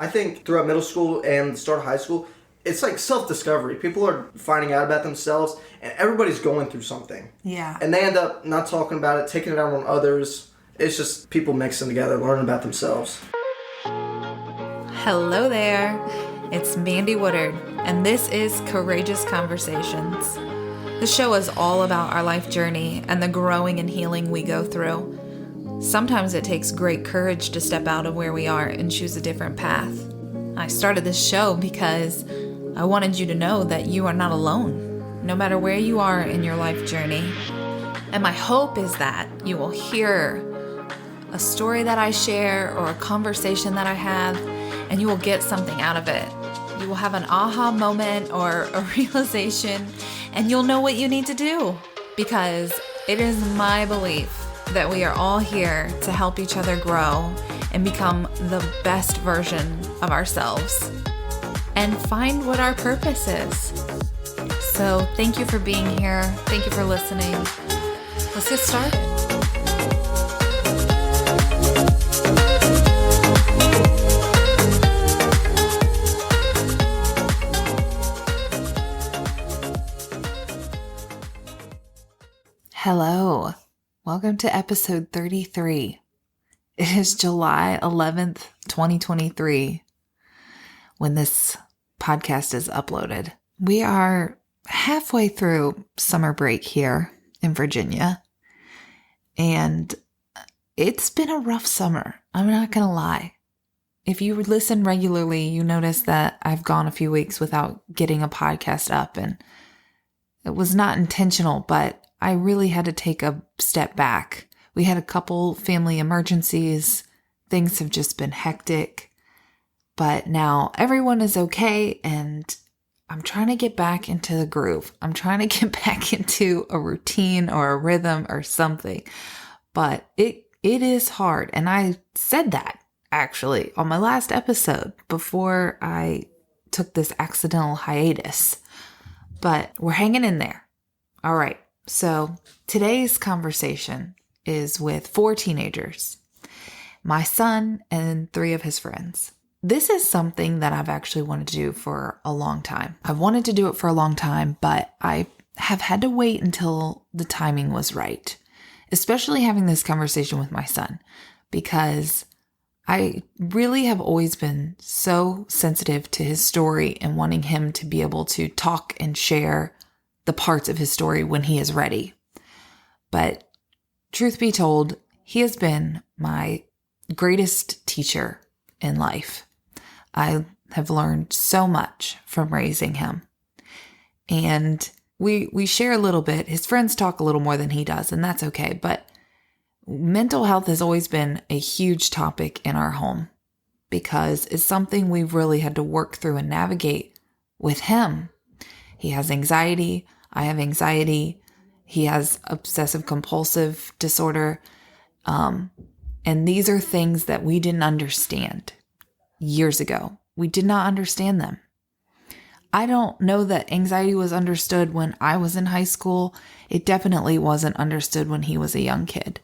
I think throughout middle school and the start of high school, it's like self-discovery. People are finding out about themselves, and everybody's going through something. Yeah. And they end up not talking about it, taking it out on others. It's just people mixing together, learning about themselves. Hello there. It's Mandy Woodard, and this is Courageous Conversations. The show is all about our life journey and the growing and healing we go through. Sometimes it takes great courage to step out of where we are and choose a different path. I started this show because I wanted you to know that you are not alone, no matter where you are in your life journey. And my hope is that you will hear a story that I share or a conversation that I have, and you will get something out of it. You will have an aha moment or a realization, and you'll know what you need to do, because it is my belief that we are all here to help each other grow and become the best version of ourselves and find what our purpose is. So thank you for being here. Thank you for listening. Let's get started. Hello. Welcome to episode 33. It is July 11th, 2023, when this podcast is uploaded. We are halfway through summer break here in Virginia, and it's been a rough summer. I'm not going to lie. If you listen regularly, you notice that I've gone a few weeks without getting a podcast up, and it was not intentional, but I really had to take a step back. We had a couple family emergencies. Things have just been hectic. But now everyone is okay, and I'm trying to get back into the groove. I'm trying to get back into a routine or a rhythm or something. But it is hard. And I said that actually on my last episode before I took this accidental hiatus. But we're hanging in there. All right. So today's conversation is with 4 teenagers, my son and 3 of his friends. This is something that I've actually wanted to do for a long time. I've wanted to do it for a long time, but I have had to wait until the timing was right, especially having this conversation with my son, because I really have always been so sensitive to his story and wanting him to be able to talk and share the parts of his story when he is ready. But truth be told, he has been my greatest teacher in life. I have learned so much from raising him. And we share a little bit. His friends talk a little more than he does, and that's okay. But mental health has always been a huge topic in our home because it's something we've really had to work through and navigate with him. He has anxiety. I have anxiety. He has obsessive compulsive disorder. And these are things that we didn't understand years ago. We did not understand them. I don't know that anxiety was understood when I was in high school. It definitely wasn't understood when he was a young kid.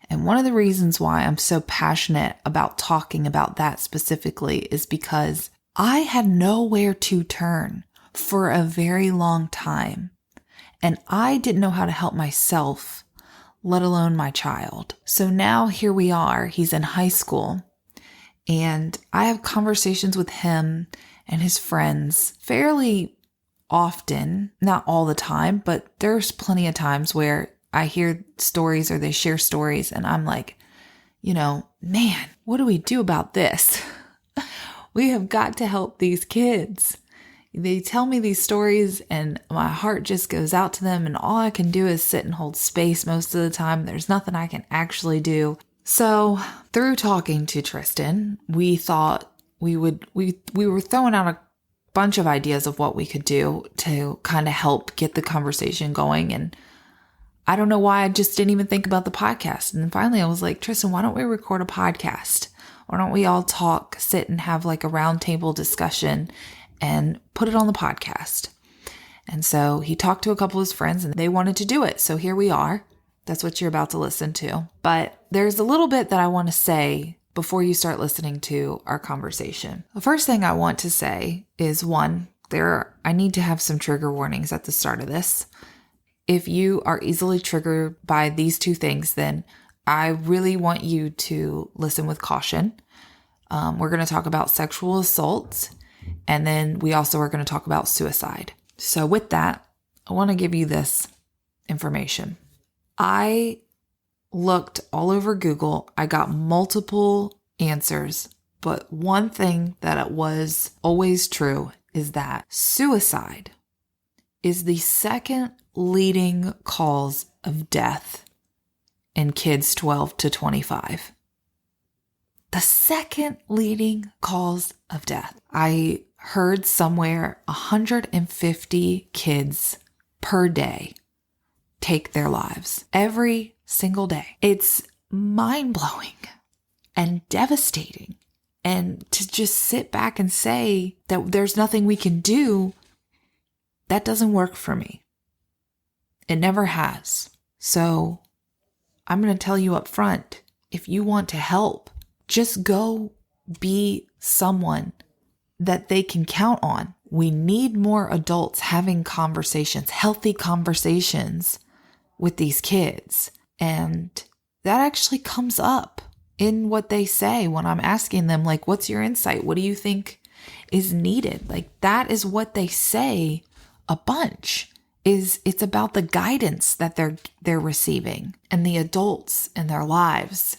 And one of the reasons why I'm so passionate about talking about that specifically is because I had nowhere to turn for a very long time. And I didn't know how to help myself, let alone my child. So now here we are. He's in high school, and I have conversations with him and his friends fairly often, not all the time, but there's plenty of times where I hear stories or they share stories and I'm like, man, what do we do about this? We have got to help these kids. They tell me these stories and my heart just goes out to them, and all I can do is sit and hold space most of the time. There's nothing I can actually do. So through talking to Tristan, we thought we were throwing out a bunch of ideas of what we could do to kind of help get the conversation going. And I don't know why I just didn't even think about the podcast. And then finally I was like, Tristan, why don't we record a podcast? Why don't we all talk, sit and have like a roundtable discussion and put it on the podcast? And so he talked to a couple of his friends and they wanted to do it. So here we are. That's what you're about to listen to. But there's a little bit that I want to say before you start listening to our conversation. The first thing I want to say is one, I need to have some trigger warnings at the start of this. If you are easily triggered by these two things, then I really want you to listen with caution. We're going to talk about sexual assault, and then we also are going to talk about suicide. So with that, I want to give you this information. I looked all over Google. I got multiple answers, but one thing that was always true is that suicide is the second leading cause of death in kids 12 to 25. The second leading cause of death. I heard somewhere 150 kids per day take their lives every single day. It's mind-blowing and devastating. And to just sit back and say that there's nothing we can do, that doesn't work for me. It never has. So I'm going to tell you up front, if you want to help, just go be someone that they can count on. We need more adults having conversations, healthy conversations with these kids. And that actually comes up in what they say when I'm asking them, like, what's your insight? What do you think is needed? Like, that is what they say a bunch. It's about the guidance that they're receiving, and the adults in their lives.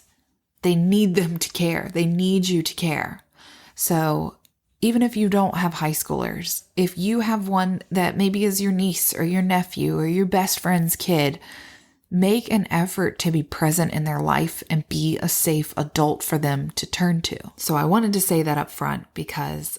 They need them to care. They need you to care. So even if you don't have high schoolers, if you have one that maybe is your niece or your nephew or your best friend's kid, make an effort to be present in their life and be a safe adult for them to turn to. So I wanted to say that up front because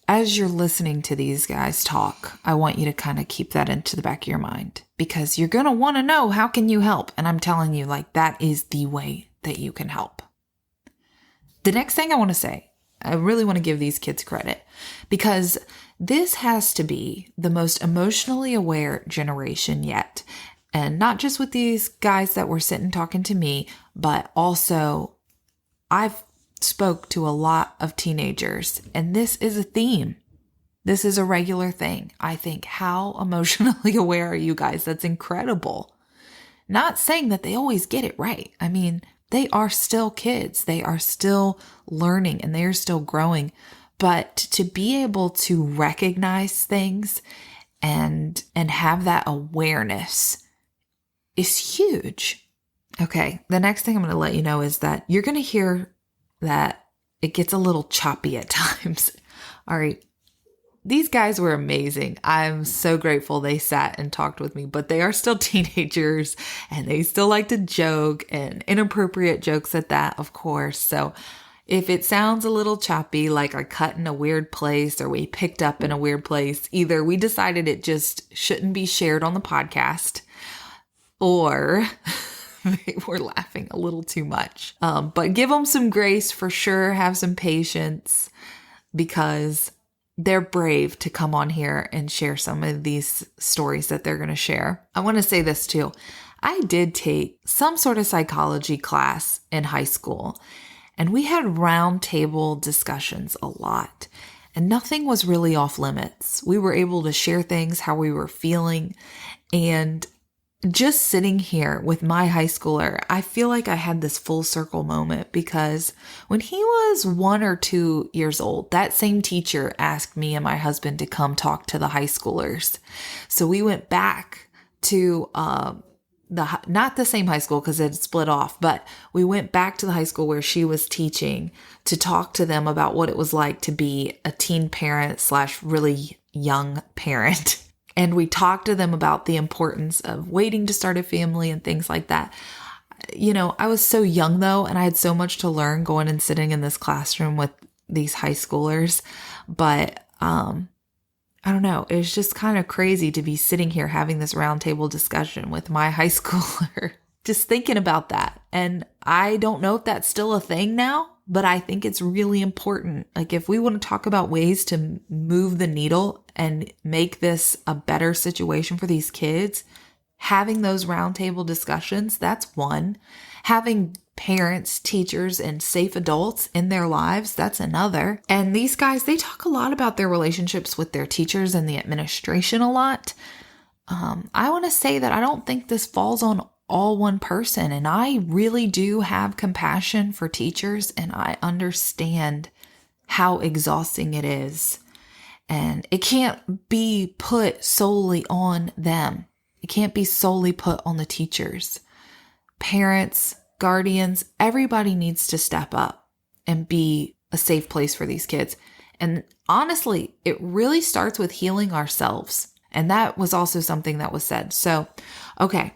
as you're listening to these guys talk, I want you to kind of keep that into the back of your mind, because you're going to want to know, how can you help? And I'm telling you, like, that is the way that you can help. The next thing I want to say, I really want to give these kids credit, because this has to be the most emotionally aware generation yet. And not just with these guys that were sitting talking to me, but also I've spoke to a lot of teenagers, and this is a theme. This is a regular thing. I think, how emotionally aware are you guys? That's incredible. Not saying that they always get it right. I mean, they are still kids. They are still learning and they are still growing. But to be able to recognize things and have that awareness is huge. Okay, the next thing I'm going to let you know is that you're going to hear that it gets a little choppy at times. All right, these guys were amazing. I'm so grateful they sat and talked with me, but they are still teenagers and they still like to joke, and inappropriate jokes at that, of course. So if it sounds a little choppy, like I cut in a weird place or we picked up in a weird place, either we decided it just shouldn't be shared on the podcast, or they were laughing a little too much. But give them some grace for sure. Have some patience, because they're brave to come on here and share some of these stories that they're going to share. I want to say this too. I did take some sort of psychology class in high school, and we had round table discussions a lot, and nothing was really off limits. We were able to share things, how we were feeling, and just sitting here with my high schooler, I feel like I had this full circle moment, because when he was 1 or 2 years old, that same teacher asked me and my husband to come talk to the high schoolers. So we went back to not the same high school because it had split off, but we went back to the high school where she was teaching to talk to them about what it was like to be a teen parent / really young parent. And we talked to them about the importance of waiting to start a family and things like that. You know, I was so young though, and I had so much to learn going and sitting in this classroom with these high schoolers. But I don't know, it was just kind of crazy to be sitting here having this roundtable discussion with my high schooler, just thinking about that. And I don't know if that's still a thing now, but I think it's really important. Like, if we want to talk about ways to move the needle and make this a better situation for these kids, having those roundtable discussions, that's one. Having parents, teachers, and safe adults in their lives. That's another. And these guys, they talk a lot about their relationships with their teachers and the administration a lot. I want to say that I don't think this falls on all one person. And I really do have compassion for teachers, and I understand how exhausting it is. And it can't be put solely on them. It can't be solely put on the teachers. Parents, guardians, everybody needs to step up and be a safe place for these kids. And honestly, it really starts with healing ourselves. And that was also something that was said. So, okay,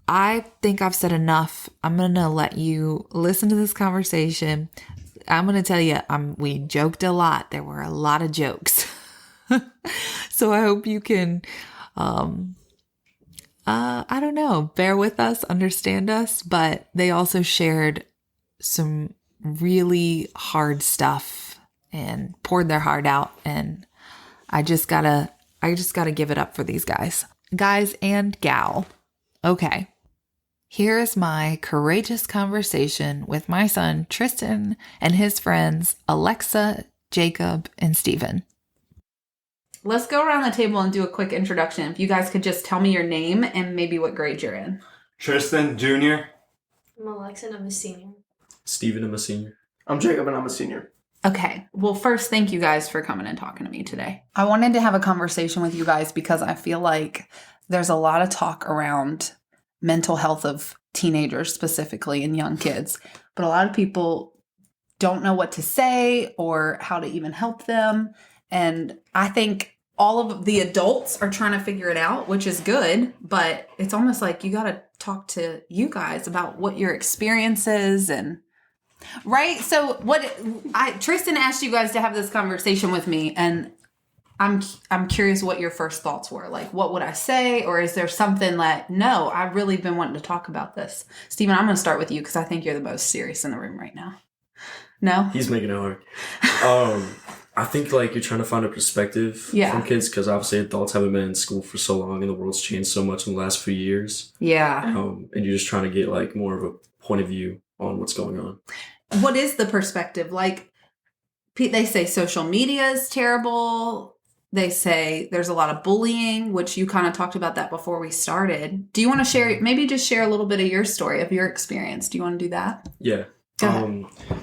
I think I've said enough. I'm going to let you listen to this conversation. I'm going to tell you, we joked a lot. There were a lot of jokes. So I hope you can, I don't know, bear with us, understand us. But they also shared some really hard stuff and poured their heart out. And I just gotta give it up for these guys and gal. Okay. Here is my courageous conversation with my son, Tristan, and his friends, Alexa, Jacob, and Steven. Let's go around the table and do a quick introduction. If you guys could just tell me your name and maybe what grade you're in. Tristan, junior. I'm Alexa, and I'm a senior. Steven, I'm a senior. I'm Jacob, and I'm a senior. Okay. Well, first, thank you guys for coming and talking to me today. I wanted to have a conversation with you guys because I feel like there's a lot of talk around mental health of teenagers specifically and young kids, but a lot of people don't know what to say or how to even help them. And I think all of the adults are trying to figure it out, which is good, but it's almost like you got to talk to you guys about what your experience is and right. So Tristan asked you guys to have this conversation with me, and I'm curious what your first thoughts were. Like, what would I say? Or is there something that, no, I've really been wanting to talk about this. Steven, I'm going to start with you because I think you're the most serious in the room right now. No? He's making it hard. I think like you're trying to find a perspective from kids because obviously adults haven't been in school for so long and the world's changed so much in the last few years. Yeah. And you're just trying to get like more of a point of view on what's going on. What is the perspective? Like, they say social media is terrible. They say there's a lot of bullying, which you kind of talked about that before we started. Do you want to share, maybe just share a little bit of your story, of your experience? Do you want to do that? Yeah.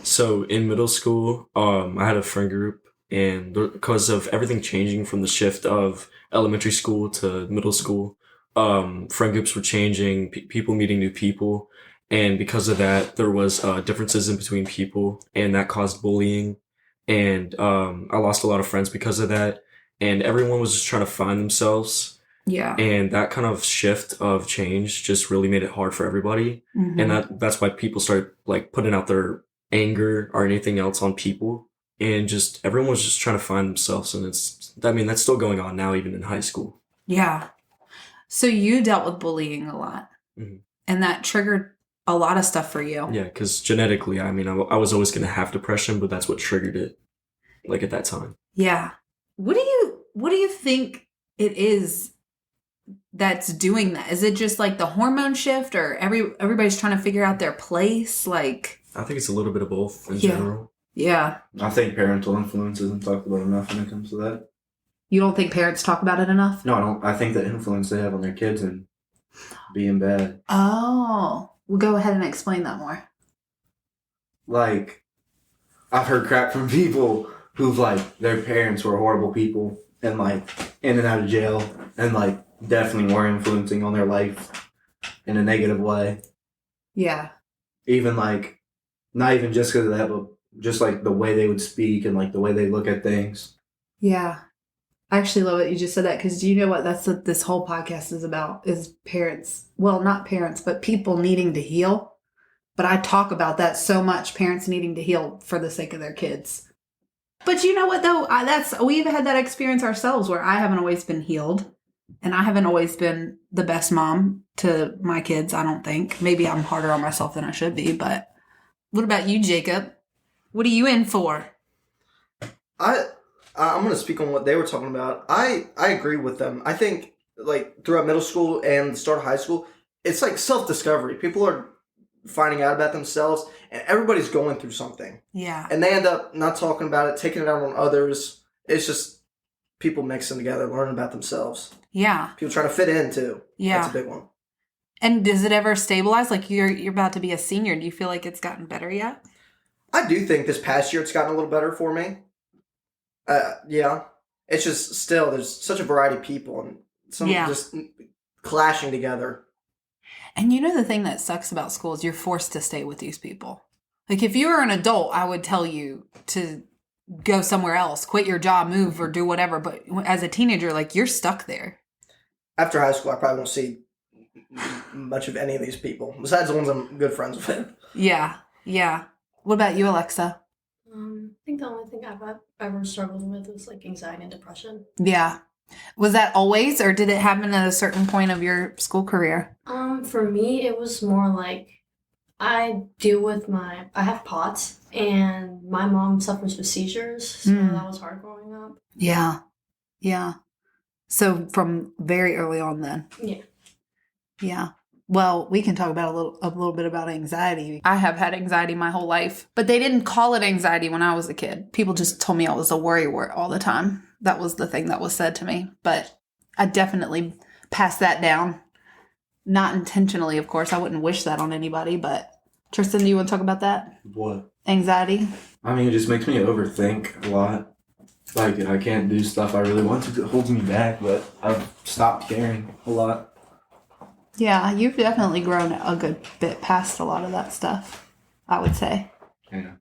So in middle school, I had a friend group, and because of everything changing from the shift of elementary school to middle school, friend groups were changing, people meeting new people. And because of that, there was differences in between people, and that caused bullying. And I lost a lot of friends because of that. And everyone was just trying to find themselves. Yeah. And that kind of shift of change just really made it hard for everybody. Mm-hmm. And that's why people started like putting out their anger or anything else on people. And just everyone was just trying to find themselves. And that's still going on now, even in high school. Yeah. So you dealt with bullying a lot. Mm-hmm. And that triggered a lot of stuff for you. Yeah, because genetically, I was always going to have depression, but that's what triggered it, like at that time. Yeah. What do you think it is that's doing that? Is it just like the hormone shift, or everybody's trying to figure out their place? Like, I think it's a little bit of both in general. Yeah. I think parental influence isn't talked about enough when it comes to that. You don't think parents talk about it enough? No, I don't. I think the influence they have on their kids and being bad. Oh. Well, go ahead and explain that more. Like, I've heard crap from people who've, like, their parents were horrible people and, like, in and out of jail and, like, definitely were influencing on their life in a negative way. Yeah. Even, like, not even just because of that, but just, like, the way they would speak and, like, the way they look at things. Yeah. I actually love it you just said that, because do you know what this whole podcast is about? Is parents, well, not parents, but people needing to heal. But I talk about that so much, parents needing to heal for the sake of their kids. But you know what, though? We've had that experience ourselves where I haven't always been healed, and I haven't always been the best mom to my kids, I don't think. Maybe I'm harder on myself than I should be, but what about you, Jacob? What are you in for? I'm going to speak on what they were talking about. I agree with them. I think, like, throughout middle school and the start of high school, it's like self-discovery. People are finding out about themselves, and everybody's going through something. Yeah. And they end up not talking about it, taking it out on others. It's just people mixing together, learning about themselves. Yeah. People trying to fit in, too. Yeah. That's a big one. And does it ever stabilize? Like you're about to be a senior. Do you feel like it's gotten better yet? I do think this past year it's gotten a little better for me. Yeah. It's just still, there's such a variety of people and some just clashing together. And you know the thing that sucks about school is you're forced to stay with these people. Like if you were an adult, I would tell you to go somewhere else, quit your job, move, or do whatever. But as a teenager, like you're stuck there. After high school, I probably won't see much of any of these people, besides the ones I'm good friends with. Yeah. Yeah. What about you, Alexa? I think the only thing I've ever struggled with was like anxiety and depression. Yeah. Was that always, or did it happen at a certain point of your school career? For me, it was more like I have POTS, and my mom suffers with seizures, so that was hard growing up. Yeah. Yeah. So from very early on then. Yeah. Yeah. Well, we can talk about a little bit about anxiety. I have had anxiety my whole life, but they didn't call it anxiety when I was a kid. People just told me I was a worrywart all the time. That was the thing that was said to me. But I definitely passed that down. Not intentionally, of course. I wouldn't wish that on anybody, but Tristan, do you want to talk about that? What? Anxiety? I mean, it just makes me overthink a lot. Like, I can't do stuff I really want to. It holds me back, but I've stopped caring a lot. Yeah, you've definitely grown a good bit past a lot of that stuff, I would say. Yeah.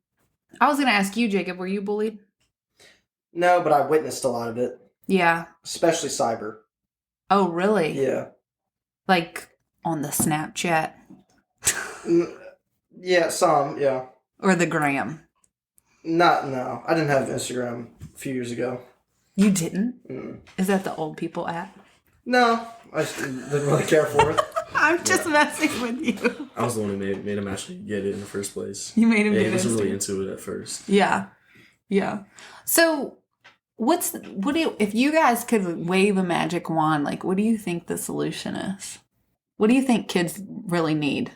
I was going to ask you, Jacob, were you bullied? No, but I witnessed a lot of it, Yeah. especially cyber. Oh, really? Yeah. Like on the Snapchat Yeah, some, yeah. or the gram? No. I didn't have Instagram a few years ago. You didn't? Mm. Is that the old people app? No, I just didn't really care for it. I'm just messing with you. I was the one who made him actually get it in the first place. You made him Yeah, do he wasn't this. really into it at first. Yeah. Yeah. So if you guys could wave a magic wand, like what do you think the solution is? What do you think kids really need?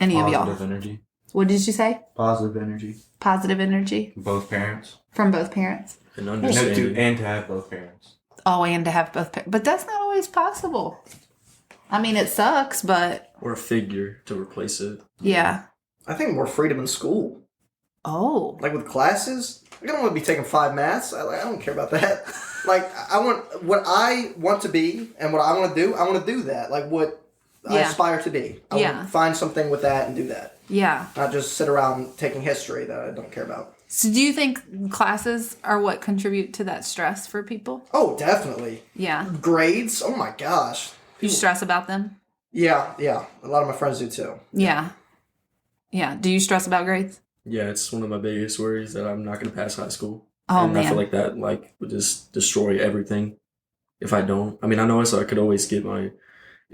Any of y'all? Positive energy. What did you say? Positive energy. Positive energy Both parents. from both parents? And And understanding. to have both parents. Oh, and to have both parents. But that's not always possible. I mean, it sucks, but Or a figure to replace it. yeah. I think more freedom in school. Oh. Like with classes, I don't want to be taking 5 maths. I don't care about that. Like, I want what I want to be and what I want to do, I want to do that. Like what I Yeah. aspire to be. I want to find something with that and do that. Yeah. Not just sit around taking history that I don't care about. So do you think classes are what contribute to that stress for people? Oh, definitely. Yeah. Grades, oh my gosh. You stress about them? Yeah. A lot of my friends do too. Yeah. Yeah. Do you stress about grades? Yeah, it's one of my biggest worries that I'm not going to pass high school. Oh, and man. I feel like that would just destroy everything if I don't. I mean, I know I could always get my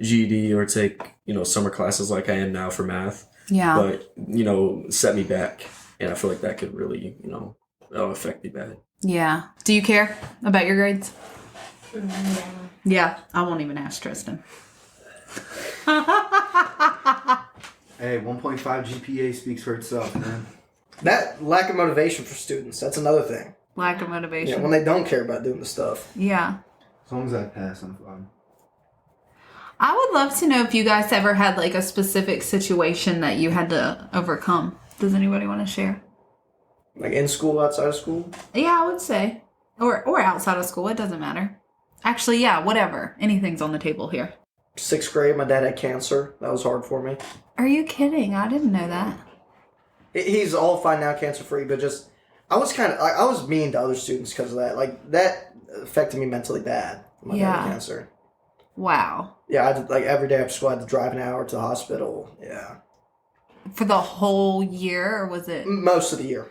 GED or take, summer classes like I am now for math. Yeah. But, set me back. And I feel like that could really, that'll affect me bad. Yeah. Do you care about your grades? Yeah. Yeah. I won't even ask Tristan. Hey, 1.5 GPA speaks for itself, man. That lack of motivation for students, that's another thing. Lack of Yeah, motivation. when they don't care about doing the stuff. Yeah. As long as I pass, I'm fine. I would love to know if you guys ever had like a specific situation that you had to overcome. Does anybody want to share? Like in school, outside of school. Yeah, I would say. Or outside of school, it doesn't matter. Actually, yeah, whatever. Anything's on the table here. 6th grade, my dad had cancer. That was hard for me. Are you kidding? I didn't know that. He's all fine now, cancer free, but just I was mean to other students because of that. Like that affected me mentally bad. My dad had cancer. Wow. Yeah, I did, like every day after school, I had to drive an hour to the hospital. Yeah, For the whole year, or was it? most of the year.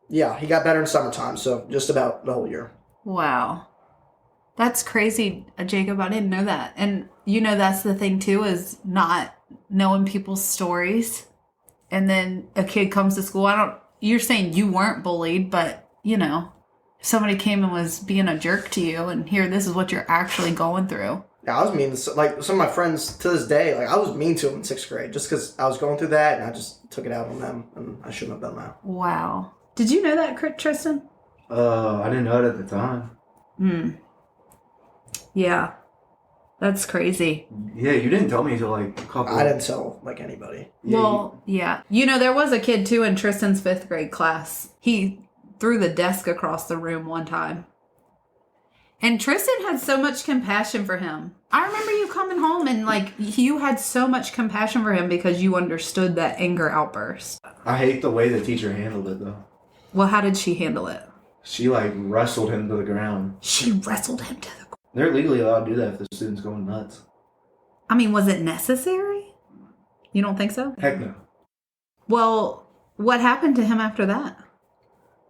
Yeah, he got better in summertime, so just about the whole year. Wow. That's crazy, Jacob. I didn't know that. And that's the thing too, is not knowing people's stories. And then a kid comes to school. You're saying you weren't bullied, but somebody came and was being a jerk to you, and here, this is what you're actually going through. Yeah, I was mean. Like some of my friends to this day, like I was mean to them in 6th grade just because I was going through that, and I just took it out on them, and I shouldn't have done that. Wow. Did you know that, Tristan? I didn't know it at the time. Yeah. That's crazy. Yeah, you didn't tell me until like a couple. I didn't tell like anybody. Yeah, Well, yeah. You know, there was a kid too in Tristan's 5th grade class. He threw the desk across the room one time. And Tristan had so much compassion for him. I remember you coming home and like you had so much compassion for him because you understood that anger outburst. I hate the way the teacher handled it though. Well, how did she handle it? She like wrestled him to the ground. She wrestled him to the ground. They're legally allowed to do that if the student's going nuts. I mean, was it necessary? You don't think so? Heck no. Well, what happened to him after that?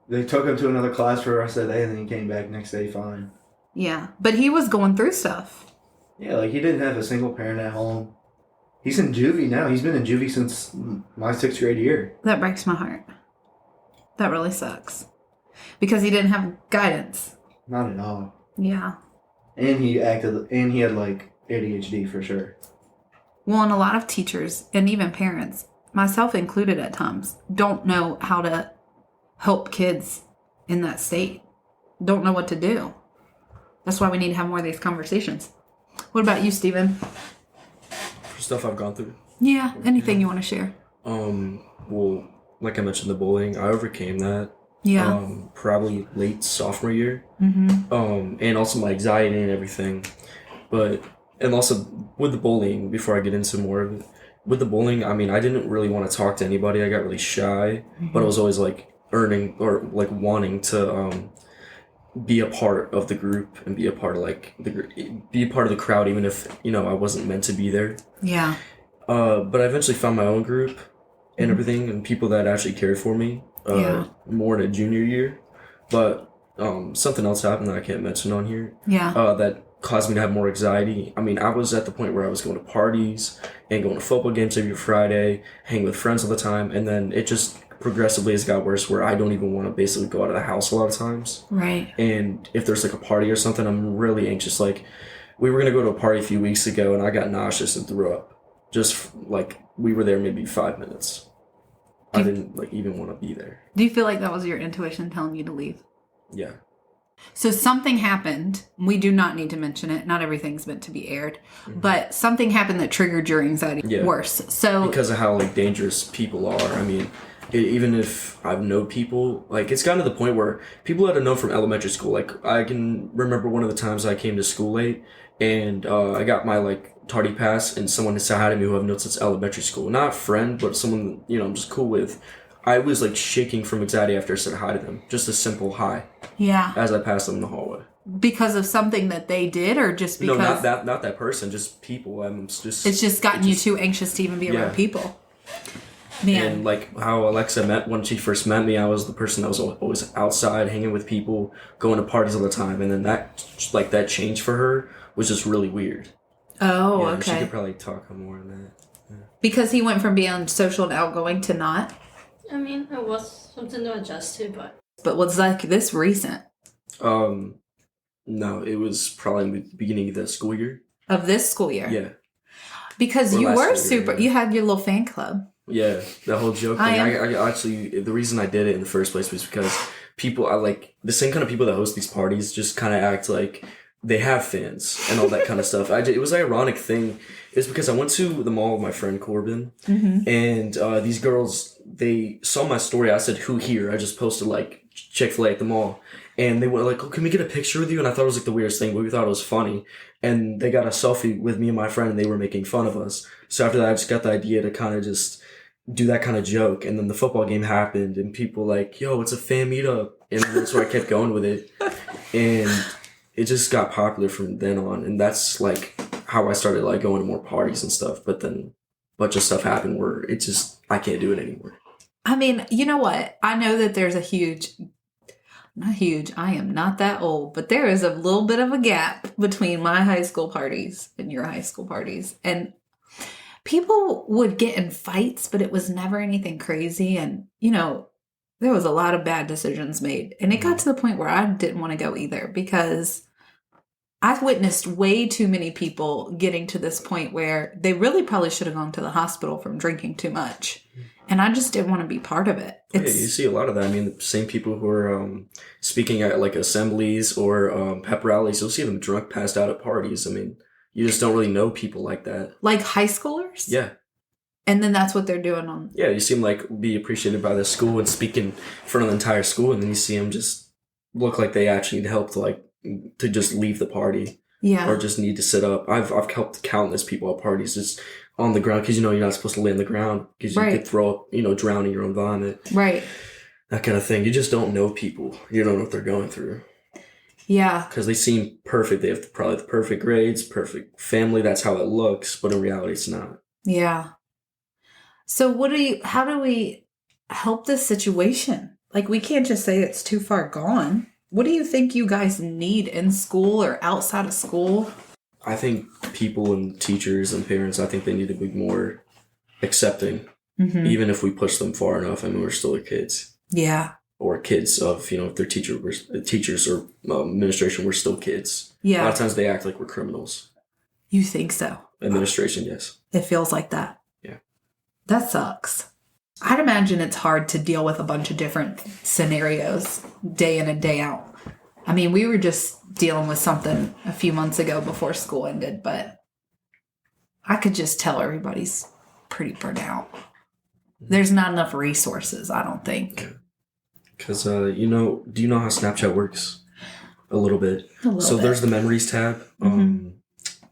They took him to another class for the rest of the day, and then he came back next day fine. Yeah, but he was going through stuff. Yeah, like he didn't have a single parent at home. He's in juvie now. He's been in juvie since my 6th grade year. That breaks my heart. That really sucks. Because he didn't have guidance. Not at all. Yeah. And he had like ADHD for sure. Well, and a lot of teachers and even parents, myself included at times, don't know how to help kids in that state. Don't know what to do. That's why we need to have more of these conversations. What about you, Steven? For stuff I've gone through. Yeah, anything you want to share? Well, like I mentioned, the bullying, I overcame that. Yeah. Probably late sophomore year. Mm-hmm. And also my anxiety and everything. And also with the bullying, before I get into more of it, with the bullying, I mean, I didn't really want to talk to anybody. I got really shy, but I was always like wanting to be a part of the group and be a part of be a part of the crowd, even if, I wasn't meant to be there. Yeah. But I eventually found my own group and everything, and people that actually cared for me. More in a junior year, but something else happened that I can't mention on here. Yeah. That caused me to have more anxiety. I mean, I was at the point where I was going to parties and going to football games every Friday, hanging with friends all the time, and then it just progressively has got worse where I don't even want to basically go out of the house a lot of times. Right. And if there's like a party or something, I'm really anxious. Like, we were going to go to a party a few weeks ago and I got nauseous and threw up. Just like we were there maybe 5 minutes. I didn't even want to be there. Do you feel like that was your intuition telling you to leave? Yeah. So something happened. We do not need to mention it. Not everything's meant to be aired. Mm-hmm. But something happened that triggered your anxiety worse. So because of how dangerous people are. I mean, even if I've known people, it's gotten to the point where people that I know from elementary school, I can remember one of the times I came to school late and I got my tardy pass and someone said hi to me who I've known since elementary school. Not a friend, but someone, I'm just cool with. I was shaking from anxiety after I said hi to them. Just a simple hi. Yeah. As I passed them in the hallway. Because of something that they did, or just because? No, not that person. Just people. It's just gotten you too anxious to even be around people. Man. And how Alexa met when she first met me, I was the person that was always outside, hanging with people, going to parties all the time, and then that change for her was just really weird. Oh, yeah, okay. She could probably talk more on that. Yeah. Because he went from being social and outgoing to not? I mean, it was something to adjust to, but... But was this recent? No, it was probably in the beginning of the school year. Of this school year? Yeah. Because you were super... You had your little fan club. Yeah, that whole joke thing. I actually... The reason I did it in the first place was because people... the same kind of people that host these parties just kind of act like they have fans and all that kind of stuff. It was an ironic thing. It's because I went to the mall with my friend Corbin, and these girls, they saw my story. I said, "Who here?" I just posted Chick-fil-A at the mall, and they were like, "Oh, can we get a picture with you?" And I thought it was the weirdest thing, but we thought it was funny. And they got a selfie with me and my friend, and they were making fun of us. So after that, I just got the idea to kind of just do that kind of joke. And then the football game happened, and people "Yo, it's a fan meetup," and that's where I kept going with it, and it just got popular from then on. And that's how I started going to more parties and stuff. But then a bunch of stuff happened where I can't do it anymore. I mean, you know what? I know that there's not huge, I am not that old, but there is a little bit of a gap between my high school parties and your high school parties. And people would get in fights, but it was never anything crazy. And, there was a lot of bad decisions made. And it got to the point where I didn't want to go either, because I've witnessed way too many people getting to this point where they really probably should have gone to the hospital from drinking too much. And I just didn't want to be part of it. Yeah, you see a lot of that. I mean, the same people who are speaking at like assemblies or pep rallies, you'll see them drunk, passed out at parties. I mean, you just don't really know people like that. Like high schoolers? Yeah. And then that's what they're doing on. Yeah, you see them like be appreciated by the school and speak in front of the entire school, and then you see them just look like they actually need help to just leave the party. Yeah. Or just need to sit up. I've helped countless people at parties just on the ground, because you're not supposed to lay on the ground, because you could throw up, drown in your own vomit. Right. That kind of thing. You just don't know people. You don't know what they're going through. Yeah. Because they seem perfect. They have probably the perfect grades, perfect family. That's how it looks. But in reality, it's not. Yeah. So how do we help this situation? Like, we can't just say it's too far gone. What do you think you guys need in school or outside of school? I think people and teachers and parents, I think they need to be more accepting. Mm-hmm. Even if we push them far enough. I mean, we're still kids. Yeah. Or kids of, if they're teachers or administration, we're still kids. Yeah. A lot of times they act like we're criminals. You think so? Administration, yes. It feels like that. Yeah. That sucks. I'd imagine it's hard to deal with a bunch of different scenarios day in and day out. I mean, we were just dealing with something a few months ago before school ended, but I could just tell everybody's pretty burnt out. There's not enough resources, I don't think. Because, do you know how Snapchat works? A little bit. There's the Memories tab. Mm-hmm.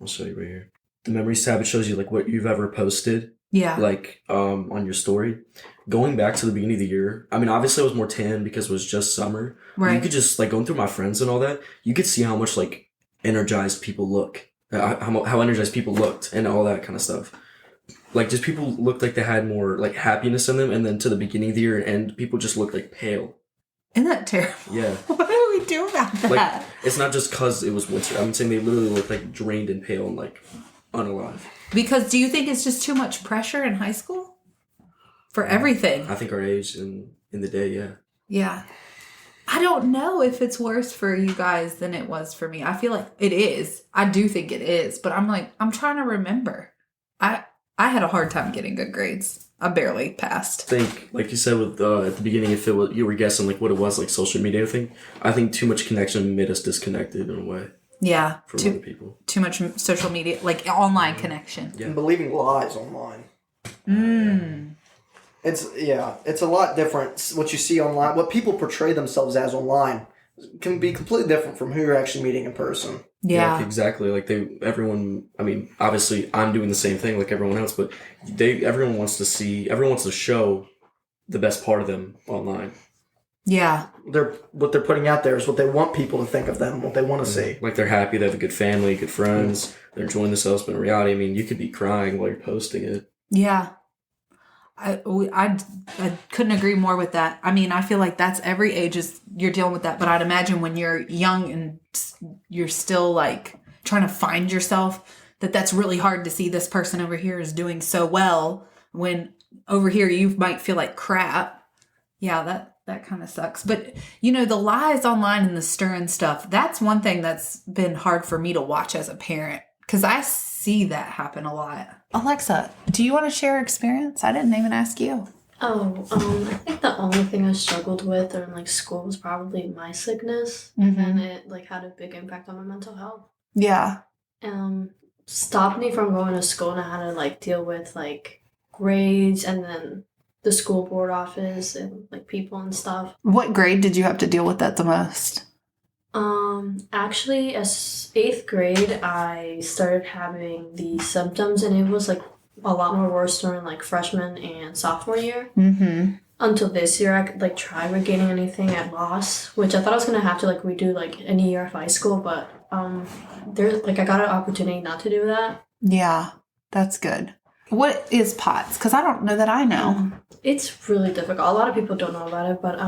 I'll show you right here. The Memories tab, it shows you, like, what you've ever posted. Yeah. Like, on your story. Going back to the beginning of the year, I mean, obviously I was more tan because it was just summer. Right. You could just, like, going through my friends and all that, you could see how much, like, energized people look. How energized people looked and all that kind of stuff. Like, just people looked like they had more, like, happiness in them. And then to the beginning of the year and people just looked, like, pale. Isn't that terrible? Yeah. What do we do about that? Like, it's not just because it was winter. I'm saying they literally look, like, drained and pale and, like, unalive. Because do you think it's just too much pressure in high school? For everything? I think our age in the day, yeah. Yeah. I don't know if it's worse for you guys than it was for me. I feel like it is. I do think it is. But I'm trying to remember. I had a hard time getting good grades. I barely passed. I think, like you said with at the beginning, if you were guessing like what it was, like social media thing, I think too much connection made us disconnected in a way. Yeah. From other people. Too much social media, like online connection. Yeah. And believing lies online. Mm. It's a lot different. What you see online, what people portray themselves as online, can be completely different from who you're actually meeting in person. Yeah, exactly. Like everyone. I mean, obviously, I'm doing the same thing like everyone else, but everyone wants to show the best part of them online. Yeah, what they're putting out there is what they want people to think of them, what they want to see. Like they're happy, they have a good family, good friends, they're enjoying themselves. But in reality, I mean, you could be crying while you're posting it. Yeah. I couldn't agree more with that. I mean, I feel like that's every age you're dealing with that. But I'd imagine when you're young and you're still like trying to find yourself, that's really hard to see this person over here is doing so well when over here you might feel like crap. Yeah, that kind of sucks. But, the lies online and the stirring stuff, that's one thing that's been hard for me to watch as a parent. Because I see that happen a lot. Alexa, do you want to share experience? I didn't even ask you. I think the only thing I struggled with during school was probably my sickness. Mm-hmm. And it had a big impact on my mental health. Yeah. Stopped me from going to school, and I had to deal with grades and then the school board office and people and stuff. What grade did you have to deal with that the most? Actually, as 8th grade, I started having the symptoms, and it was a lot more worse during freshman and sophomore year. Mm-hmm. Until this year, I could try regaining anything at loss, which I thought I was gonna have to redo any year of high school, but there's I got an opportunity not to do that. Yeah, that's good. What is POTS? Because I don't know that I know. It's really difficult. A lot of people don't know about it, but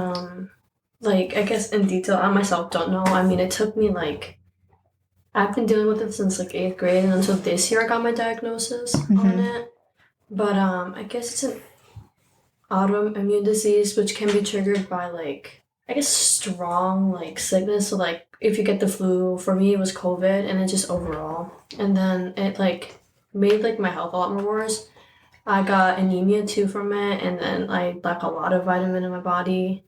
I guess in detail, I myself don't know. I mean, it took me I've been dealing with it since 8th grade, and until this year I got my diagnosis on it. But I guess autoimmune disease, which can be triggered by like, I guess, strong like sickness. So like if you get the flu, for me it was COVID, and it just overall, and then it like made like my health a lot more worse. I got anemia too from it, and then I lack a lot of vitamin in my body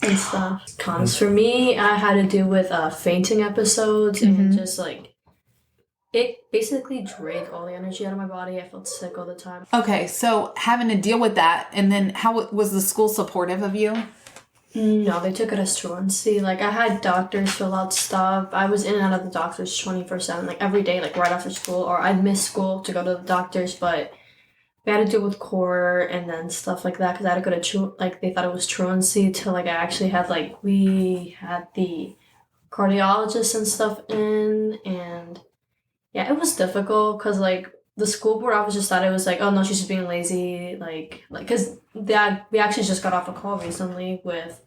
and stuff. Cons for me, I had to do with fainting episodes and just like it basically drained all the energy out of my body. I felt sick all the time. Okay, so having to deal with that, and then how was the school supportive of you? No, they took it as truancy. Like, I had doctors fill out stuff. I was in and out of the doctors 24/7, like every day, like right after school, or I'd miss school to go to the doctors, but we had to deal with court and then stuff like that because I had to go to like they thought it was truancy till like I actually had like we had the cardiologist and stuff in, and yeah, it was difficult because like the school board office just thought it was like, oh no, she's just being lazy, like because we actually just got off a call recently with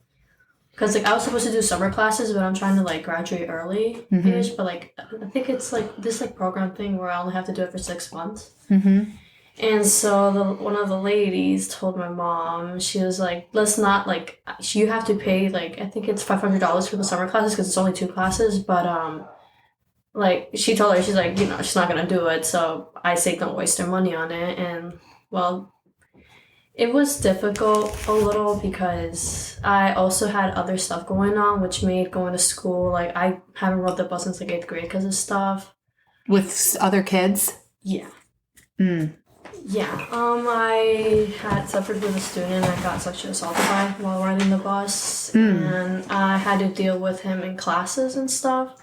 because like I was supposed to do summer classes, but I'm trying to like graduate early ish, but like I think it's like this like program thing where I only have to do it for 6 months. And so one of the ladies told my mom, she was like, let's not, like, you have to pay, like, I think it's $500 for the summer classes because it's only 2 classes. But, like, she told her, she's like, you know, she's not going to do it. So I say don't waste her money on it. And, well, it was difficult a little because I also had other stuff going on, which made going to school, like, I haven't rode the bus since, like, 8th grade because of stuff. With other kids? Yeah. Yeah, I had suffered with a student I got sexually assaulted by while riding the bus, and I had to deal with him in classes and stuff,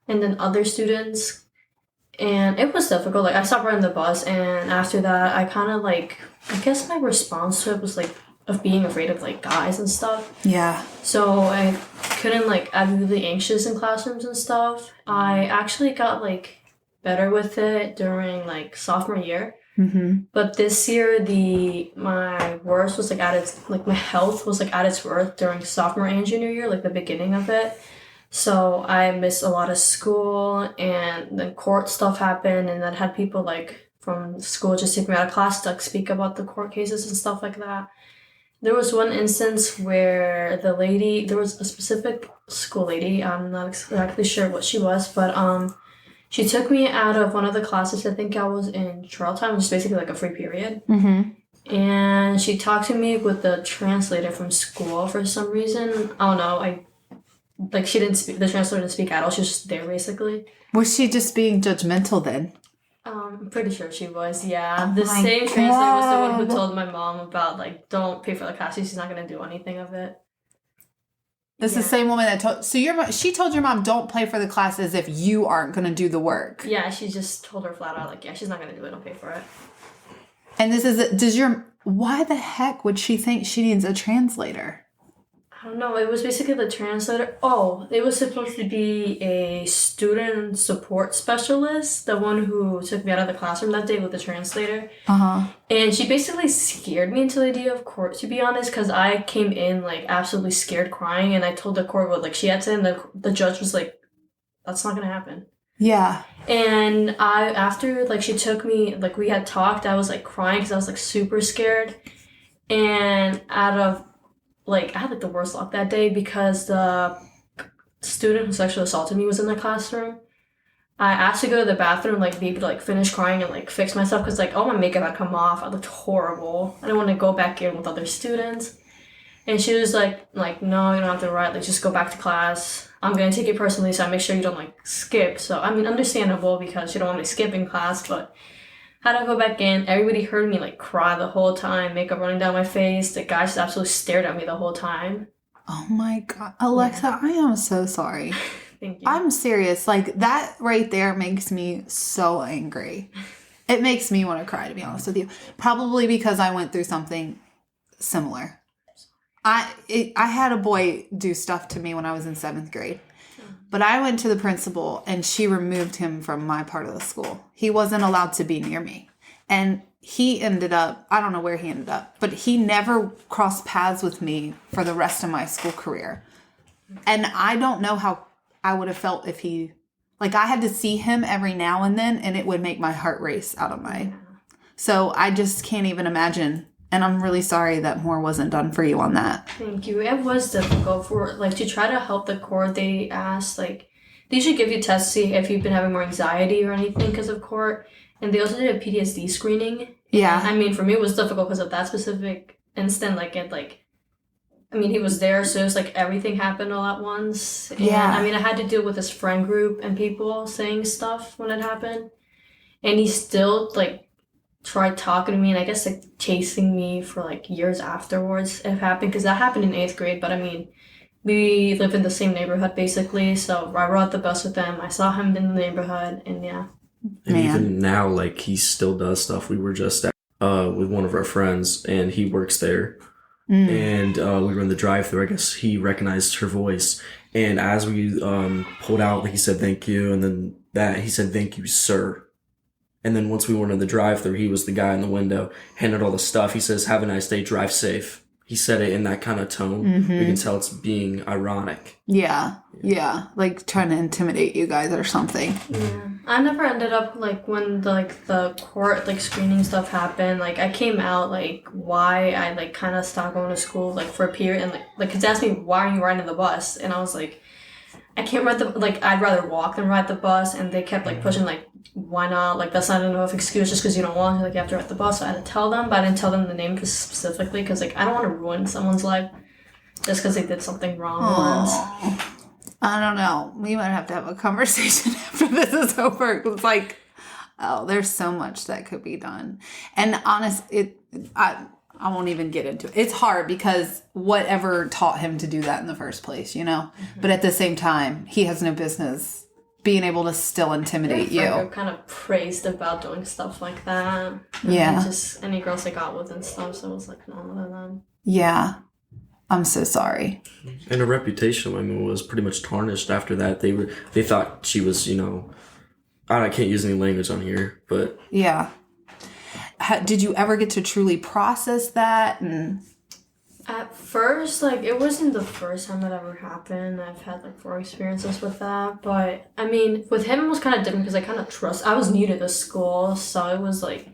and then other students, and it was difficult. Like, I stopped riding the bus, and after that, I kind of, like, I guess my response to it was, like, of being afraid of, like, guys and stuff. Yeah. So I couldn't, like, I'd be really anxious in classrooms and stuff. I actually got, like, better with it during, like, sophomore year. But this year, my worst was like at its like my health was like at its worst during sophomore and junior year, like the beginning of it. So I missed a lot of school, and then court stuff happened, and then had people like from school just take me out of class to like, speak about the court cases and stuff like that. There was one instance where there was a specific school lady. I'm not exactly sure what she was, but she took me out of one of the classes. I think I was in trial time, which is basically like a free period. And she talked to me with the translator from school for some reason. I don't know. She didn't speak. The translator didn't speak at all. She was just there basically. Was she just being judgmental then? I'm pretty sure she was. Yeah, Oh the my same translator was the one who God. told my mom about like don't pay for the class. She's not gonna do anything of it. This is the same woman that told. So she told your mom don't pay for the class as if you aren't going to do the work. Yeah, she just told her flat out like, yeah, she's not gonna do it. Don't pay for it. And why the heck would she think she needs a translator? I don't know. It was basically the translator. Oh, it was supposed to be a student support specialist, the one who took me out of the classroom that day with the translator. And she basically scared me into the idea of court, to be honest, because I came in like absolutely scared, crying, and I told the court what like she had said, and the judge was like, "That's not gonna happen." Yeah. And after like she took me, like we had talked, I was like crying because I was like super scared, and I had like the worst luck that day because the student who sexually assaulted me was in the classroom. I asked to go to the bathroom, like be able to like finish crying and like fix myself because like all my makeup had come off. I looked horrible. I didn't want to go back in with other students. And she was like no, you don't have to write. Like just go back to class. I'm gonna take it personally, so I make sure you don't like skip. So I mean, understandable because she don't want me skipping class, but. Had to go back in. Everybody heard me like cry the whole time, makeup running down my face. The guy just absolutely stared at me the whole time. Oh my God. Alexa, I am so sorry. Thank you. I'm serious. Like that right there makes me so angry. It makes me want to cry, to be honest with you. Probably because I went through something similar. I had a boy do stuff to me when I was in 7th grade. But I went to the principal and she removed him from my part of the school. He wasn't allowed to be near me. And he ended up, I don't know where he ended up, but he never crossed paths with me for the rest of my school career. And I don't know how I would have felt if I had to see him every now and then and it would make my heart race out of my. So I just can't even imagine And I'm really sorry that more wasn't done for you on that. Thank you. It was difficult for, like, to try to help the court. They asked, like, they should give you tests to see if you've been having more anxiety or anything because of court. And they also did a PTSD screening. Yeah. I mean, for me, it was difficult because of that specific instant. Like, he was there, so it was like everything happened all at once. And, Yeah. I mean, I had to deal with his friend group and people saying stuff when it happened. And he still, like, tried talking to me and I guess, like, chasing me for, like, years afterwards it happened. Because that happened in 8th grade, but I mean, we live in the same neighborhood, basically. So I rode the bus with him. I saw him in the neighborhood, and yeah. And Man. even now, like, he still does stuff. We were just at, with one of our friends, and he works there. And we were in the drive-thru. I guess he recognized her voice. And as we pulled out, like, he said, thank you. And then he said, thank you, sir. And then once we went in the drive-thru, he was the guy in the window, handed all the stuff. He says, have a nice day, drive safe. He said it in that kind of tone. We can tell it's being ironic. Yeah. Like trying to intimidate you guys or something. Yeah. I never ended up, like, when the court, like, screening stuff happened, like, I came out, like, why I, like, kind of stopped going to school, like, for a period, and, like, kids asked me, why are you riding the bus? And I was like, I can't ride I'd rather walk than ride the bus, and they kept, like, pushing, like, why not? Like, that's not enough excuse just because you don't want to, like, you have to ride the bus. So I had to tell them, but I didn't tell them the name specifically, because, like, I don't want to ruin someone's life just because they did something wrong once. I don't know. We might have to have a conversation after this is over. It's like, oh, there's so much that could be done. And I won't even get into it. It's hard because whatever taught him to do that in the first place, you know? But at the same time, he has no business being able to still intimidate you. I kind of praised about doing stuff like that. Yeah. And just any girls I got with and stuff, so it was like, none of them. Yeah. I'm so sorry. And her reputation, I mean, was pretty much tarnished after that. They thought she was, you know, I can't use any language on here, but Yeah. Did you ever get to truly process that? And At first, like, it wasn't the first time that ever happened. I've had, like, 4 experiences with that. But, I mean, with him, it was kind of different because I was new to the school, so it was, like,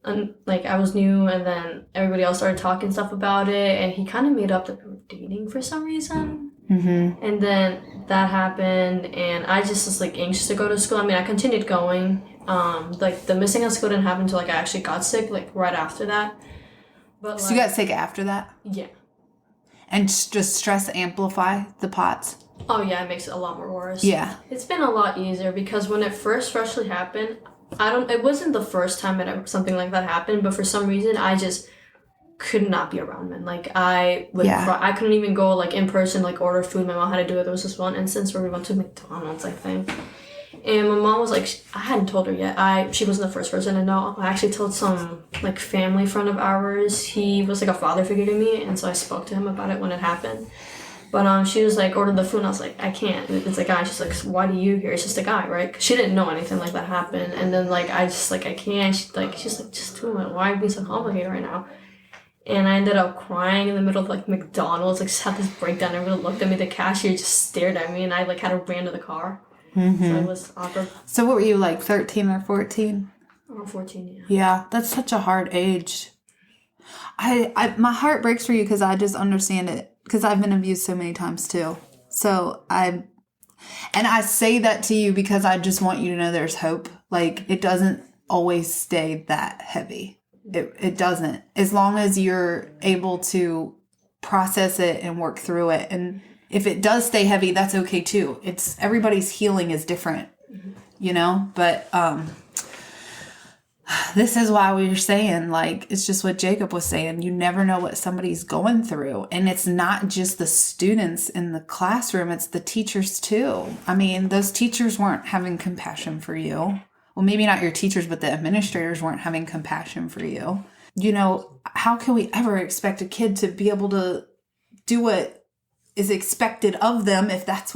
I was new, and then everybody else started talking stuff about it, and he kind of made up that we were dating for some reason. And then that happened, and I just was, like, anxious to go to school. I mean, I continued going. Like, the missing at school didn't happen until, like, I actually got sick, like, right after that. But, so you got sick after that? Yeah. And just stress amplify the POTS? Oh, yeah, it makes it a lot more worse. Yeah. It's been a lot easier because when it first freshly happened, it wasn't the first time that something like that happened, but for some reason, I just could not be around men. Like, I would cry. I couldn't even go, like, in person, like, order food. My mom had to do it. There was this one instance where we went to McDonald's, I think. And my mom was like, I hadn't told her yet. She wasn't the first person to know. I actually told some, like, family friend of ours. He was, like, a father figure to me, and so I spoke to him about it when it happened. But she was like, ordered the food, and I was like, I can't. It's a guy. She's like, why do you here? It's just a guy, right? 'Cause she didn't know anything like that happened. And then, like, I just, like, I can't. She's like, just do it. Why are you being so complicated right now? And I ended up crying in the middle of, like, McDonald's. Like, just had this breakdown. Everyone looked at me. The cashier just stared at me, and I, like, had to run to the car. So it was awkward. So what were you, like, 13 or 14? Or 14, yeah. Yeah, that's such a hard age. My heart breaks for you because I just understand it because I've been abused so many times too. So I say that to you because I just want you to know there's hope. Like, it doesn't always stay that heavy. It doesn't. As long as you're able to process it and work through it. And if it does stay heavy, that's okay too. Everybody's healing is different, you know? But this is why we were saying, like, it's just what Jacob was saying. You never know what somebody's going through. And it's not just the students in the classroom, it's the teachers too. I mean, those teachers weren't having compassion for you. Well, maybe not your teachers, but the administrators weren't having compassion for you. You know, how can we ever expect a kid to be able to do what is expected of them if that's